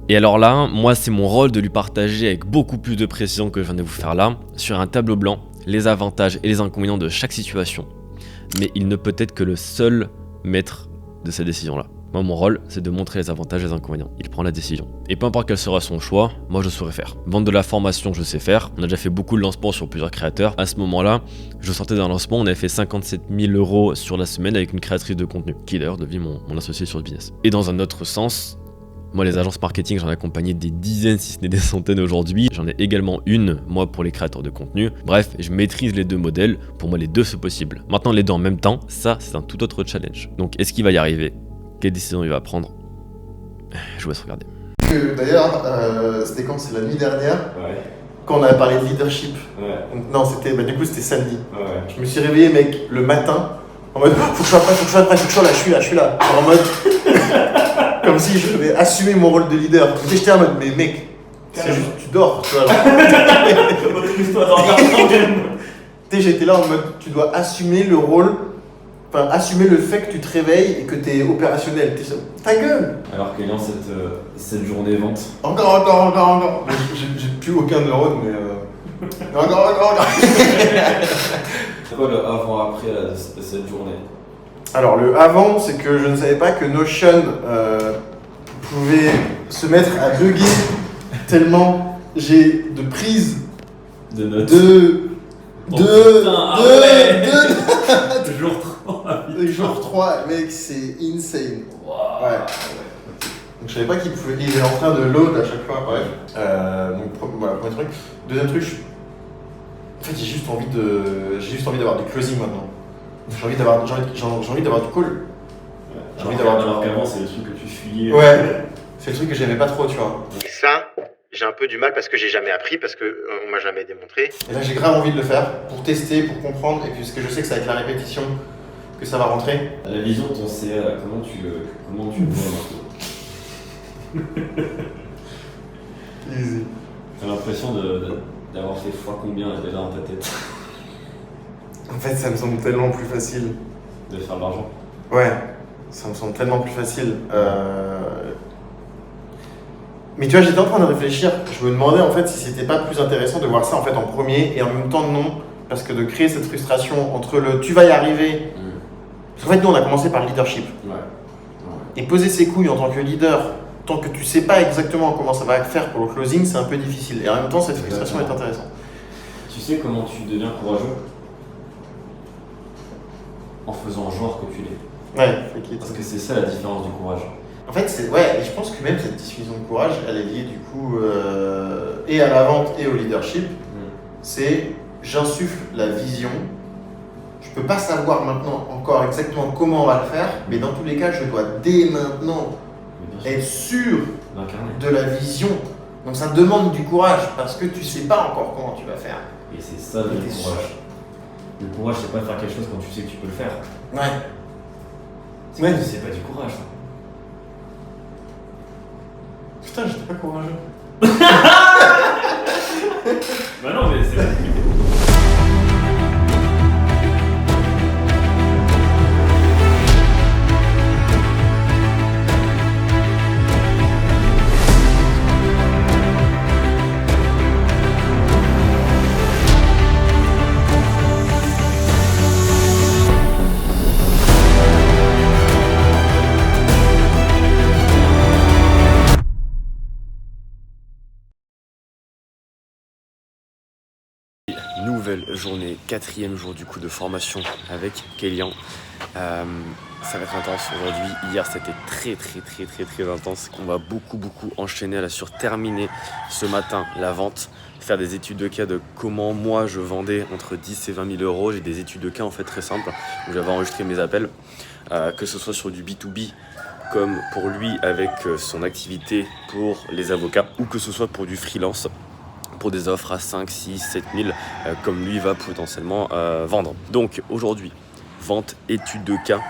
Et alors là, moi c'est mon rôle de lui partager avec beaucoup plus de précision que je viens de vous faire là, sur un tableau blanc, les avantages et les inconvénients de chaque situation. Mais il ne peut être que le seul maître de cette décision-là. Moi, mon rôle, c'est de montrer les avantages et les inconvénients. Il prend la décision. Et peu importe quel sera son choix, moi je saurais faire. Vendre de la formation, je sais faire. On a déjà fait beaucoup de lancements sur plusieurs créateurs. À ce moment-là, je sortais d'un lancement, on avait fait 57 000 € sur la semaine avec une créatrice de contenu, qui est d'ailleurs devenue mon associé sur le business. Et dans un autre sens, moi, les agences marketing, j'en ai accompagné des dizaines, si ce n'est des centaines aujourd'hui. J'en ai également une, moi, pour les créateurs de contenu. Bref, je maîtrise les 2 modèles. Pour moi, les 2, c'est possible. Maintenant, les 2 en même temps, ça, c'est un tout autre challenge. Donc, est-ce qu'il va y arriver? Quelle décision il va prendre? Je vous laisse regarder. D'ailleurs, c'était quand? C'est la nuit dernière, Ouais. quand on avait parlé de leadership. Ouais. Donc, non, du coup, c'était samedi. Ouais. Je me suis réveillé, mec, le matin, en mode faut que je sois prêt, faut que je sois prêt, faut que je sois là, je suis là. En mode, comme si je devais assumer mon rôle de leader. J'étais en mode, mais mec, c'est juste, tu dors, tu vois. J'étais là en mode, tu dois assumer le rôle, enfin, assumer le fait que tu te réveilles et que tu es opérationnel. Ta gueule! Alors Kélian, cette journée vente. Encore. J'ai plus aucun neurone, mais. Encore. C'est quoi le avant-après de cette journée? Alors, le avant, c'est que je ne savais pas que Notion pouvait se mettre à bugger tellement j'ai de prises de notes. Jour 3, mec, c'est insane. Wow. Ouais. Donc, je savais pas qu'il est en train de load à chaque fois. Bref. Donc, voilà, premier truc. Deuxième truc, en fait, j'ai juste envie d'avoir du closing maintenant. J'ai envie d'avoir du call. Alors qu'avant, c'est le truc que tu fuyais. Ouais, c'est le truc que j'aimais pas trop, tu vois. Ça, j'ai un peu du mal parce que j'ai jamais appris, parce qu'on m'a jamais démontré. Et là, j'ai grave envie de le faire pour tester, pour comprendre, et puis parce que je sais que c'est avec la répétition que ça va rentrer. La vision de ton CA, comment tu le vois maintenant? Easy. T'as l'impression d'avoir fait fois combien déjà dans ta tête? En fait, ça me semble tellement plus facile. De faire de l'argent? Ouais, ça me semble tellement plus facile. Mais tu vois, j'étais en train de réfléchir. Je me demandais en fait si c'était pas plus intéressant de voir ça en fait en premier et en même temps non, parce que de créer cette frustration entre le tu vas y arriver. Parce qu'en fait, nous on a commencé par le leadership. Et poser ses couilles en tant que leader, tant que tu sais pas exactement comment ça va faire pour le closing, c'est un peu difficile. Et en même temps, cette frustration est intéressante. Tu sais comment tu deviens courageux? En faisant genre que tu l'es. Ouais, fake it. Parce que c'est ça la différence du courage. En fait, et je pense que même cette discussion de courage, elle est liée du coup et à la vente et au leadership. C'est j'insuffle la vision. Je peux pas savoir maintenant encore exactement comment on va le faire, mais dans tous les cas, je dois dès maintenant être sûr de la vision. Donc ça demande du courage parce que tu sais pas encore comment tu vas faire. Et c'est ça le courage. Le courage, c'est pas de faire quelque chose quand tu sais que tu peux le faire. Ouais. C'est pas du courage. Ça. Putain, j'étais pas courageux. Bah non, mais c'est la Nouvelle journée, 4e jour du coup de formation avec Kélian. Ça va être intense aujourd'hui. Hier c'était très intense. On va beaucoup enchaîner là sur terminer ce matin la vente, faire des études de cas de comment moi je vendais entre 10 et 20 000 euros. J'ai des études de cas en fait très simples où j'avais enregistré mes appels, que ce soit sur du B2B comme pour lui avec son activité pour les avocats ou que ce soit pour du freelance, pour des offres à 5, 6, 7 000 comme lui va potentiellement vendre. Donc aujourd'hui, vente, étude de cas,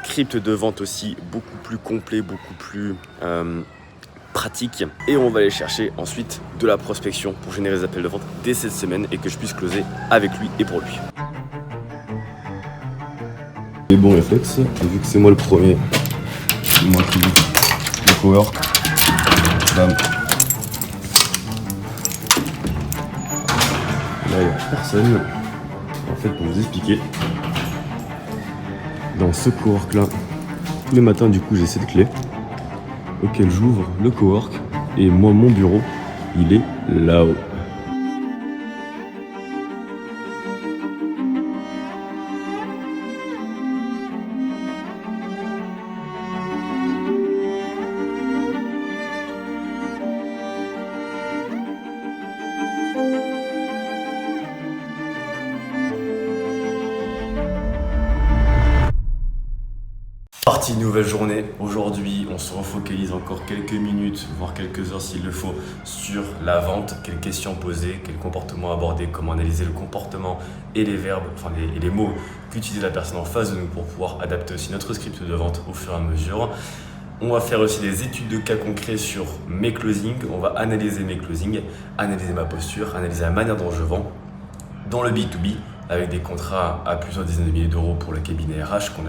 script de vente aussi beaucoup plus complet, beaucoup plus pratique. Et on va aller chercher ensuite de la prospection pour générer des appels de vente dès cette semaine et que je puisse closer avec lui et pour lui. Les bons réflexes, vu que c'est moi le premier, c'est moi qui le power. Bam. Là, il n'y a personne. En fait, pour vous expliquer, dans ce cowork là, tous les matins, du coup, j'ai cette clé auquel j'ouvre le cowork et moi, mon bureau, il est là-haut. Partie nouvelle journée. Aujourd'hui, on se refocalise encore quelques minutes, voire quelques heures s'il le faut, sur la vente. Quelles questions poser, quel comportement aborder, comment analyser le comportement et les verbes, enfin les mots qu'utilise la personne en face de nous pour pouvoir adapter aussi notre script de vente au fur et à mesure. On va faire aussi des études de cas concrets sur mes closings. On va analyser mes closings, analyser ma posture, analyser la manière dont je vends dans le B2B, avec des contrats à plusieurs dizaines de milliers d'euros pour le cabinet RH qu'on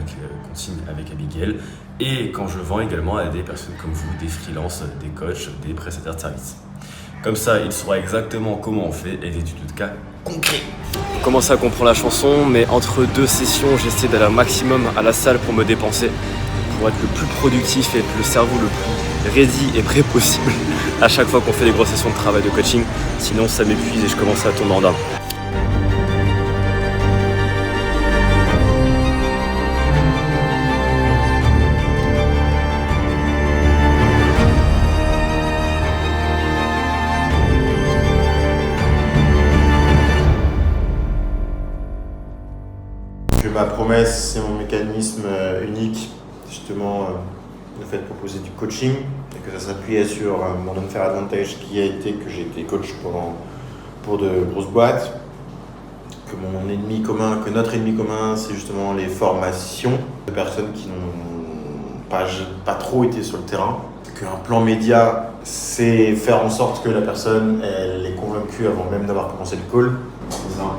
signe avec Abigail. Et quand je vends également à des personnes comme vous, des freelances, des coachs, des prestataires de services. Comme ça, il saura exactement comment on fait et des études de cas concrets. On commence à comprendre la chanson, mais entre deux sessions, j'essaie d'aller un maximum à la salle pour me dépenser, pour être le plus productif et être le cerveau le plus ready et prêt possible à chaque fois qu'on fait des grosses sessions de travail de coaching. Sinon, ça m'épuise et je commence à tomber en dame. Ma promesse, c'est mon mécanisme unique, justement, le fait de proposer du coaching et que ça s'appuyait sur mon unfair advantage qui a été que j'ai été coach pour de grosses boîtes, que notre ennemi commun, c'est justement les formations de personnes qui n'ont pas trop été sur le terrain. Qu'un plan média, c'est faire en sorte que la personne elle est convaincue avant même d'avoir commencé le call. C'est ça.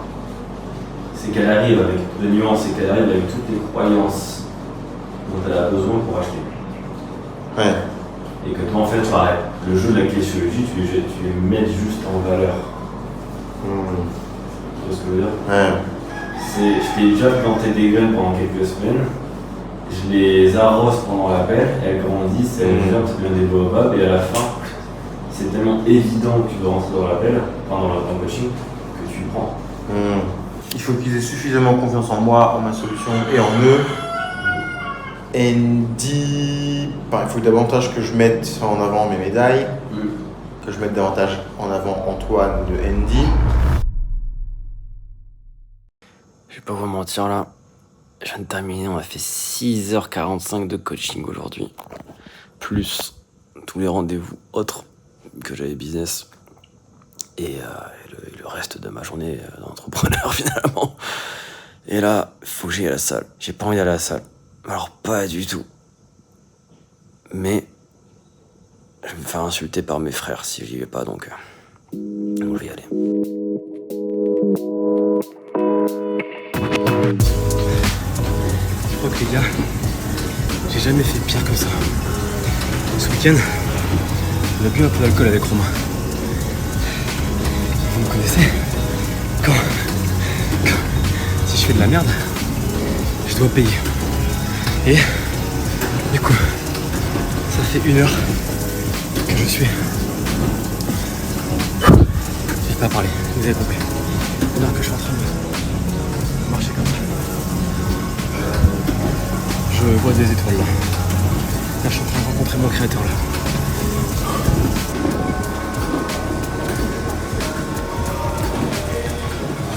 C'est qu'elle arrive avec toutes les nuances, c'est qu'elle arrive avec toutes les croyances dont elle a besoin pour acheter. Ouais. Et que toi, en fait, pareil, le jeu de la clé sur le J, tu les mets juste en valeur. Tu vois ce que je veux dire? Ouais. Je t'ai déjà planté des graines pendant quelques semaines. Je les arrose pendant l'appel, elles grandissent, elles germent, ça devient des baobabs, et à la fin, c'est tellement évident que tu dois rentrer dans l'appel, enfin dans le coaching, que tu prends. Il faut qu'ils aient suffisamment confiance en moi, en ma solution et en eux. Andy, il faut davantage que je mette en avant mes médailles, que je mette davantage en avant Antoine de Andy. Je vais pas vous mentir là, je viens de terminer, on a fait 6h45 de coaching aujourd'hui, plus tous les rendez-vous autres que j'avais business et le reste de ma journée d'entrepreneur finalement. Et là, faut que j'aille à la salle. J'ai pas envie d'aller à la salle. Alors pas du tout. Mais je vais me faire insulter par mes frères si j'y vais pas, donc je vais y aller. Je crois que les gars, j'ai jamais fait pire que ça. Ce week-end, on a bu un peu d'alcool avec Romain. Vous me connaissez? Si je fais de la merde, je dois payer. Et du coup, ça fait 1 heure que je suis. J'ai pas parlé, vous avez compris. 1 heure que je suis en train de marcher comme ça. Je vois des étoiles là. Là, je suis en train de rencontrer mon créateur là.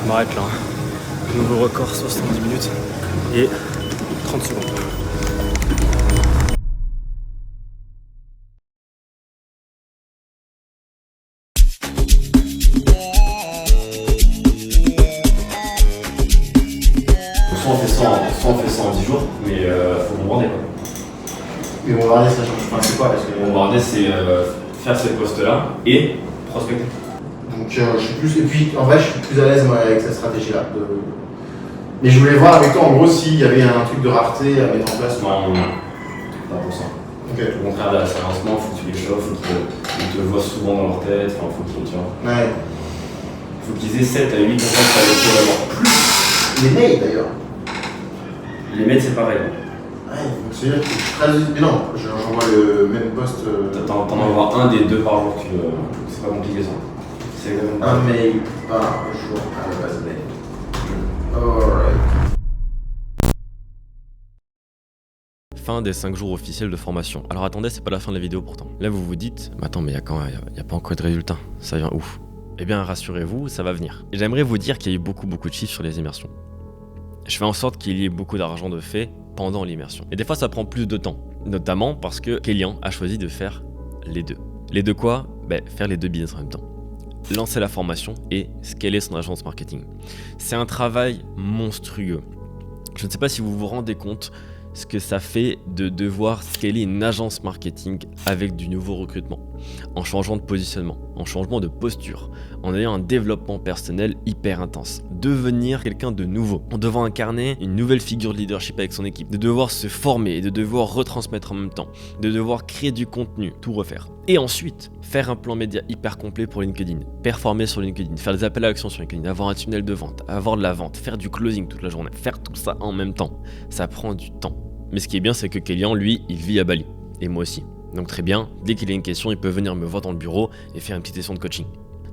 Je m'arrête là. Nouveau record, 70 minutes et 30 secondes. Soit on fait ça en 10 jours, mais faut bombarder quoi. Mais bombarder, ça change pas, c'est quoi parce que bombarder, c'est faire ces postes-là et prospecter. Donc je suis plus, et puis en vrai je suis plus à l'aise moi avec cette stratégie-là. Mais je voulais voir avec toi en gros s'il y avait un truc de rareté à mettre en place. Non, pas pour ça. Okay. Au contraire de l'asservissement, il faut que tu les chauffes, il faut qu'ils te voient souvent dans leur tête, enfin faut qu'ils, tu vois. Ouais. Il faut qu'ils aient 7 à 8 contacts avec toi d'abord. Plus les mails d'ailleurs. Les mails c'est pareil. Ouais, donc c'est-à-dire que mais non, j'envoie le même post. T'en envoies un des 2 par jour, c'est pas compliqué ça. C'est un mail par jour à la base mail. Alright. Fin des 5 jours officiels de formation. Alors attendez, c'est pas la fin de la vidéo pourtant. Là vous vous dites, mais attends, mais y a pas encore de résultats, ça vient ouf. Eh bien rassurez-vous, ça va venir. Et j'aimerais vous dire qu'il y a eu beaucoup de chiffres sur les immersions. Je fais en sorte qu'il y ait beaucoup d'argent de fait pendant l'immersion. Et des fois ça prend plus de temps, notamment parce que Kélian a choisi de faire les deux. Les deux quoi? Faire les deux business en même temps. Lancer la formation et scaler son agence marketing. C'est un travail monstrueux. Je ne sais pas si vous vous rendez compte ce que ça fait de devoir scaler une agence marketing avec du nouveau recrutement, en changeant de positionnement, en changement de posture, en ayant un développement personnel hyper intense, devenir quelqu'un de nouveau, en devant incarner une nouvelle figure de leadership avec son équipe, de devoir se former et de devoir retransmettre en même temps, de devoir créer du contenu, tout refaire. Et ensuite, faire un plan média hyper complet pour LinkedIn, performer sur LinkedIn, faire des appels à l'action sur LinkedIn, avoir un tunnel de vente, avoir de la vente, faire du closing toute la journée, faire tout ça en même temps. Ça prend du temps. Mais ce qui est bien, c'est que Kélian, lui, il vit à Bali. Et moi aussi. Donc très bien, dès qu'il a une question, il peut venir me voir dans le bureau et faire une petite session de coaching.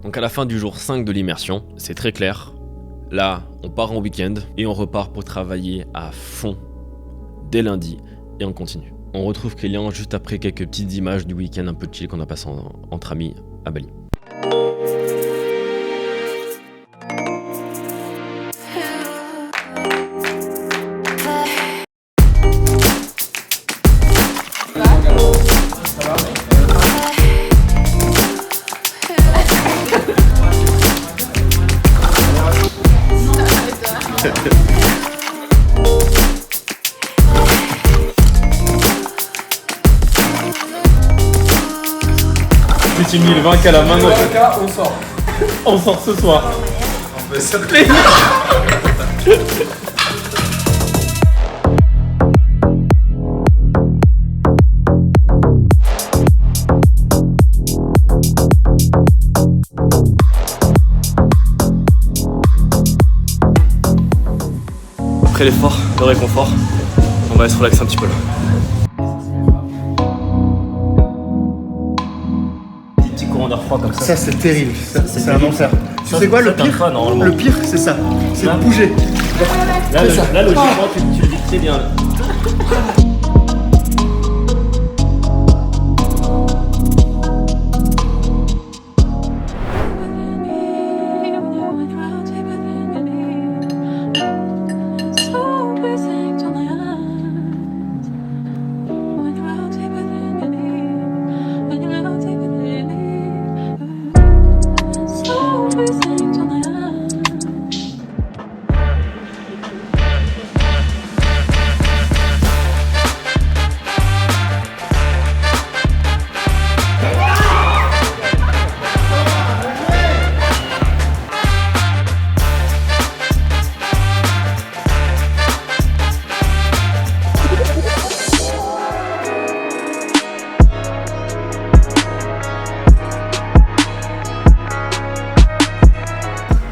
Donc à la fin du jour 5 de l'immersion, c'est très clair. Là, on part en week-end et on repart pour travailler à fond dès lundi et on continue. On retrouve Kélian juste après quelques petites images du week-end un peu chill qu'on a passé entre amis à Bali. Partie 1000, 20K là maintenant. 20K, on sort. On sort ce soir. On fait ça très Après l'effort, le réconfort, on va se relaxer un petit peu là. Petit courant d'air froid comme ça. Ça c'est terrible, c'est un enfer. Tu sais quoi le pire? Le pire c'est ça, c'est de bouger. Là, logiquement, tu le dis très bien. Là.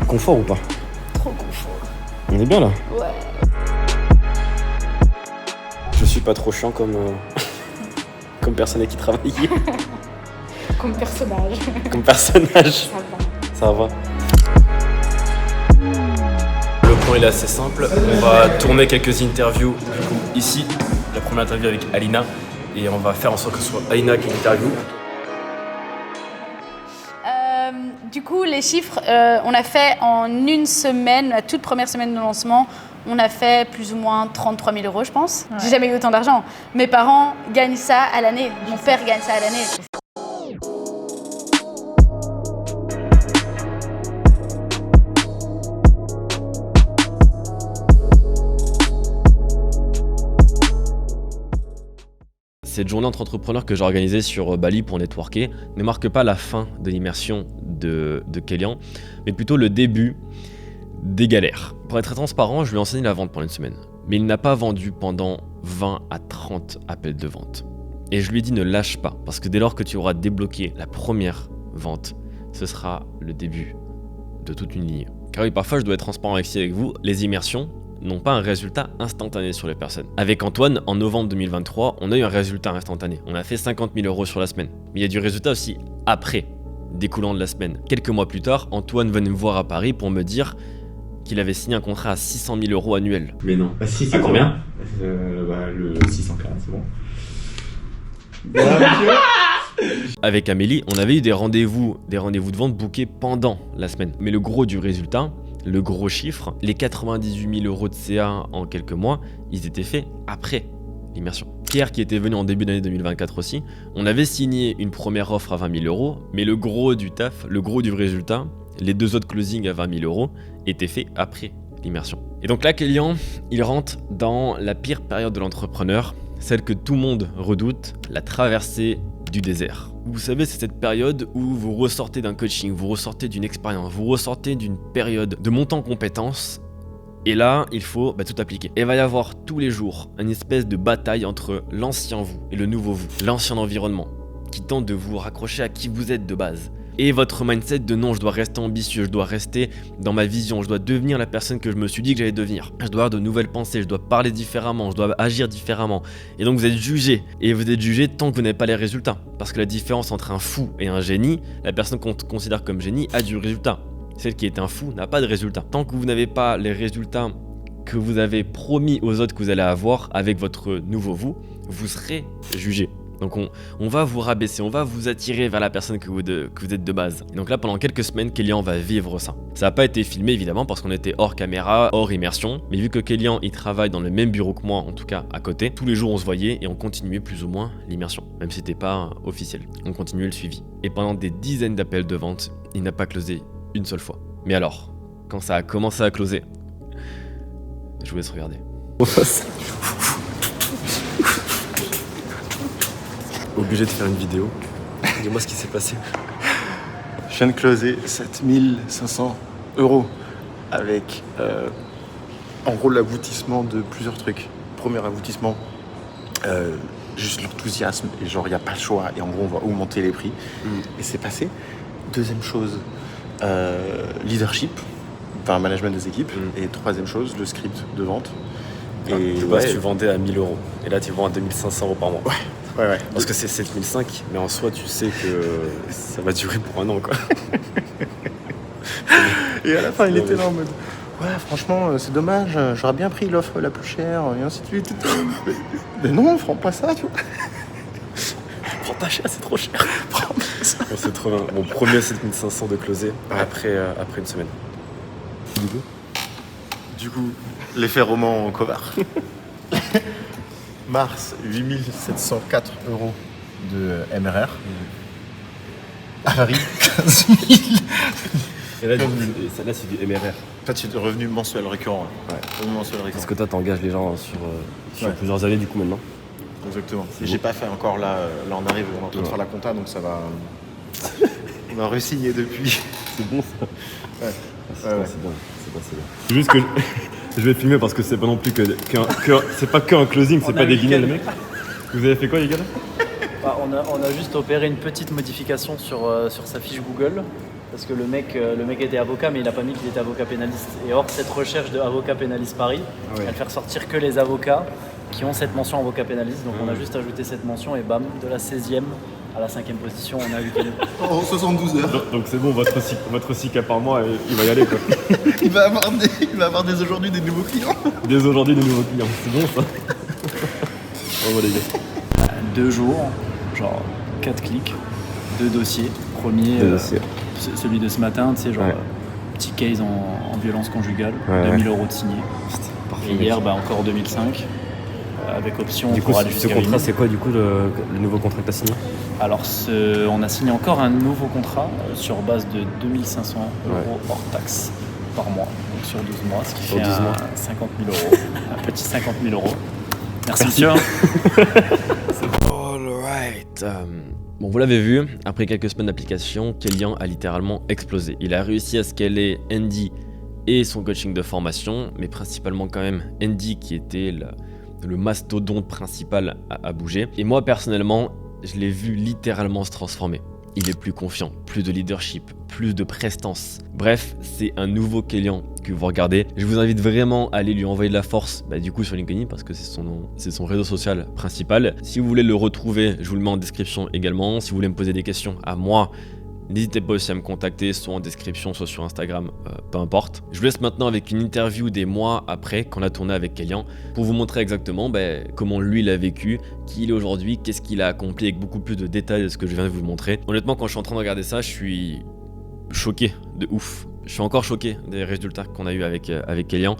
Confort ou pas? Trop confort. On est bien là? Ouais. Je suis pas trop chiant comme personne avec qui travaille. Comme personnage. Comme personnage. Ça va. Le plan il est assez simple. On va tourner quelques interviews. Du coup, ici, la première interview avec Alina. Et on va faire en sorte que ce soit Alina qui interviewe. Du coup, les chiffres, on a fait en une semaine, la toute première semaine de lancement, on a fait plus ou moins 33 000 euros, je pense. Ouais. J'ai jamais eu autant d'argent. Mes parents gagnent ça à l'année. Mon père gagne ça à l'année. Cette journée entre entrepreneurs que j'ai organisée sur Bali pour networker ne marque pas la fin de l'immersion de Kélian, mais plutôt le début des galères. Pour être très transparent, je lui ai enseigné la vente pendant une semaine, mais il n'a pas vendu pendant 20 à 30 appels de vente. Et je lui ai dit ne lâche pas, parce que dès lors que tu auras débloqué la première vente, ce sera le début de toute une ligne. Car oui, parfois je dois être transparent avec vous, les immersions n'ont pas un résultat instantané sur les personnes. Avec Antoine, en novembre 2023, on a eu un résultat instantané. On a fait 50 000 euros sur la semaine. Mais il y a du résultat aussi après, découlant de la semaine. Quelques mois plus tard, Antoine venait me voir à Paris pour me dire qu'il avait signé un contrat à 600 000 euros annuels. Mais non. À combien? Le 640, c'est bon. Avec Amélie, on avait eu des rendez-vous de vente bookés pendant la semaine. Mais le gros du résultat, le gros chiffre, les 98 000 euros de CA en quelques mois, ils étaient faits après l'immersion. Pierre qui était venu en début d'année 2024 aussi, on avait signé une première offre à 20 000 euros, mais le gros du taf, le gros du résultat, les deux autres closings à 20 000 euros étaient faits après l'immersion. Et donc là, Kélian, il rentre dans la pire période de l'entrepreneur, celle que tout le monde redoute, la traversée du désert. Vous savez, c'est cette période où vous ressortez d'un coaching, vous ressortez d'une expérience, vous ressortez d'une période de montée en compétences. Et là, il faut tout appliquer. Et il va y avoir tous les jours une espèce de bataille entre l'ancien vous et le nouveau vous, l'ancien environnement, qui tente de vous raccrocher à qui vous êtes de base. Et votre mindset de non, je dois rester ambitieux, je dois rester dans ma vision, je dois devenir la personne que je me suis dit que j'allais devenir. Je dois avoir de nouvelles pensées, je dois parler différemment, je dois agir différemment. Et donc vous êtes jugé. Et vous êtes jugé tant que vous n'avez pas les résultats. Parce que la différence entre un fou et un génie, la personne qu'on considère comme génie a du résultat. Celle qui est un fou n'a pas de résultat. Tant que vous n'avez pas les résultats que vous avez promis aux autres que vous allez avoir avec votre nouveau vous, vous serez jugé. Donc on va vous rabaisser, on va vous attirer vers la personne que vous êtes de base. Et donc là, pendant quelques semaines, Kélian va vivre ça. Ça n'a pas été filmé évidemment parce qu'on était hors caméra, hors immersion. Mais vu que Kélian, il travaille dans le même bureau que moi, en tout cas à côté, tous les jours on se voyait et on continuait plus ou moins l'immersion. Même si c'était pas officiel. On continuait le suivi. Et pendant des dizaines d'appels de vente, il n'a pas closé une seule fois. Mais alors, quand ça a commencé à closer, je vous laisse regarder. Obligé de faire une vidéo. Dis-moi ce qui s'est passé. Je viens de closer 7500 € avec en gros l'aboutissement de plusieurs trucs. Premier aboutissement, juste l'enthousiasme et genre il n'y a pas le choix et en gros on va augmenter les prix et c'est passé. Deuxième chose, leadership, enfin management des équipes et troisième chose, le script de vente. Et tu vendais à 1000 € et là tu vends à 2500 € par mois. Ouais. Parce que c'est 7005, mais en soi tu sais que ça va durer pour un an quoi. Et à la fin il était là en mode ouais franchement c'est dommage, j'aurais bien pris l'offre la plus chère et ainsi de suite. Mais non, prends pas ça tu vois. Prends pas cher, c'est trop cher. Prends pas ça. Bon, c'est trop bien. Mon premier 7500 de closer après une semaine. Du coup, l'effet roman en covar. Mars, 8704 € de MRR. Avril, 15 000. Et là, c'est du MRR. En fait, c'est de revenu mensuel récurrent. Ouais, revenu mensuel récurrent. Parce que toi, t'engages les gens sur plusieurs années du coup maintenant. Exactement. Et j'ai pas fait encore là on arrive, on est en train de faire la compta, donc ça va. On a re-signé depuis. C'est bon ça. Ouais. C'est bien. C'est juste que je vais filmer parce que c'est pas non plus c'est pas qu'un closing, c'est pas des guignols les mecs. Vous avez fait quoi les gars? On a juste opéré une petite modification sur sa fiche Google. Parce que le mec était avocat, mais il n'a pas mis qu'il était avocat pénaliste. Et or, cette recherche de avocat pénaliste Paris, elle fait ressortir que les avocats qui ont cette mention avocat pénaliste. Donc on a juste ajouté cette mention et bam, de la 16e à la 5e position, on a eu qu'elle. En 72 heures. Donc c'est bon, votre SICA par mois, il va y aller quoi. il va avoir dès aujourd'hui des nouveaux clients. Dès aujourd'hui des nouveaux clients, c'est bon ça. Bravo les gars. 2 jours, genre 4 clics, 2 dossiers. Premier, celui de ce matin, tu sais, genre petit case en violence conjugale, 2000 € de signé. Et hier, encore 2005, avec option du coup, pour aller jusqu'à 1000. Ce contrat, c'est quoi du coup le nouveau contrat que tu as signé? Alors, on a signé encore un nouveau contrat sur base de 2500 € hors taxe par mois, donc sur 12 mois, ce qui fait 50 000 €, un petit 50 000 €. Merci monsieur. Alright. Bon, vous l'avez vu, après quelques semaines d'application, Kélian a littéralement explosé. Il a réussi à scaler Andy et son coaching de formation, mais principalement quand même Andy qui était le mastodonte principal à bouger. Et moi personnellement, je l'ai vu littéralement se transformer. Il est plus confiant, plus de leadership, plus de prestance. Bref, c'est un nouveau Kélian que vous regardez. Je vous invite vraiment à aller lui envoyer de la force, du coup sur LinkedIn, parce que c'est son réseau social principal. Si vous voulez le retrouver, je vous le mets en description également. Si vous voulez me poser des questions à moi, n'hésitez pas aussi à me contacter, soit en description, soit sur Instagram, peu importe. Je vous laisse maintenant avec une interview des mois après qu'on a tourné avec Kélian pour vous montrer exactement comment lui l'a vécu, qui il est aujourd'hui, qu'est-ce qu'il a accompli avec beaucoup plus de détails de ce que je viens de vous montrer. Honnêtement, quand je suis en train de regarder ça, je suis choqué de ouf. Je suis encore choqué des résultats qu'on a eu avec Kélian.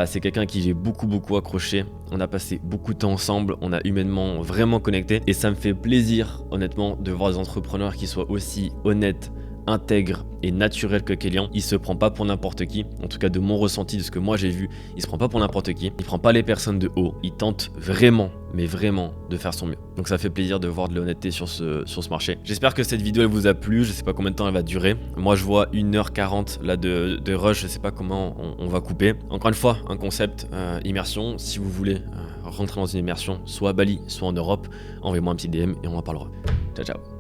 C'est quelqu'un à qui j'ai beaucoup accroché. On a passé beaucoup de temps ensemble, on a humainement vraiment connecté. Et ça me fait plaisir, honnêtement, de voir des entrepreneurs qui soient aussi honnêtes, intègre et naturel que Kélian. Il se prend pas pour n'importe qui, en tout cas de mon ressenti, de ce que moi j'ai vu, il se prend pas pour n'importe qui, il prend pas les personnes de haut, il tente vraiment, mais vraiment de faire son mieux. Donc ça fait plaisir de voir de l'honnêteté sur ce marché. J'espère que cette vidéo elle vous a plu, je sais pas combien de temps elle va durer. Moi je vois 1h40 là de rush, je sais pas comment on va couper. Encore une fois, un concept immersion, si vous voulez rentrer dans une immersion, soit à Bali, soit en Europe, envoyez-moi un petit DM et on en parlera. Ciao ciao.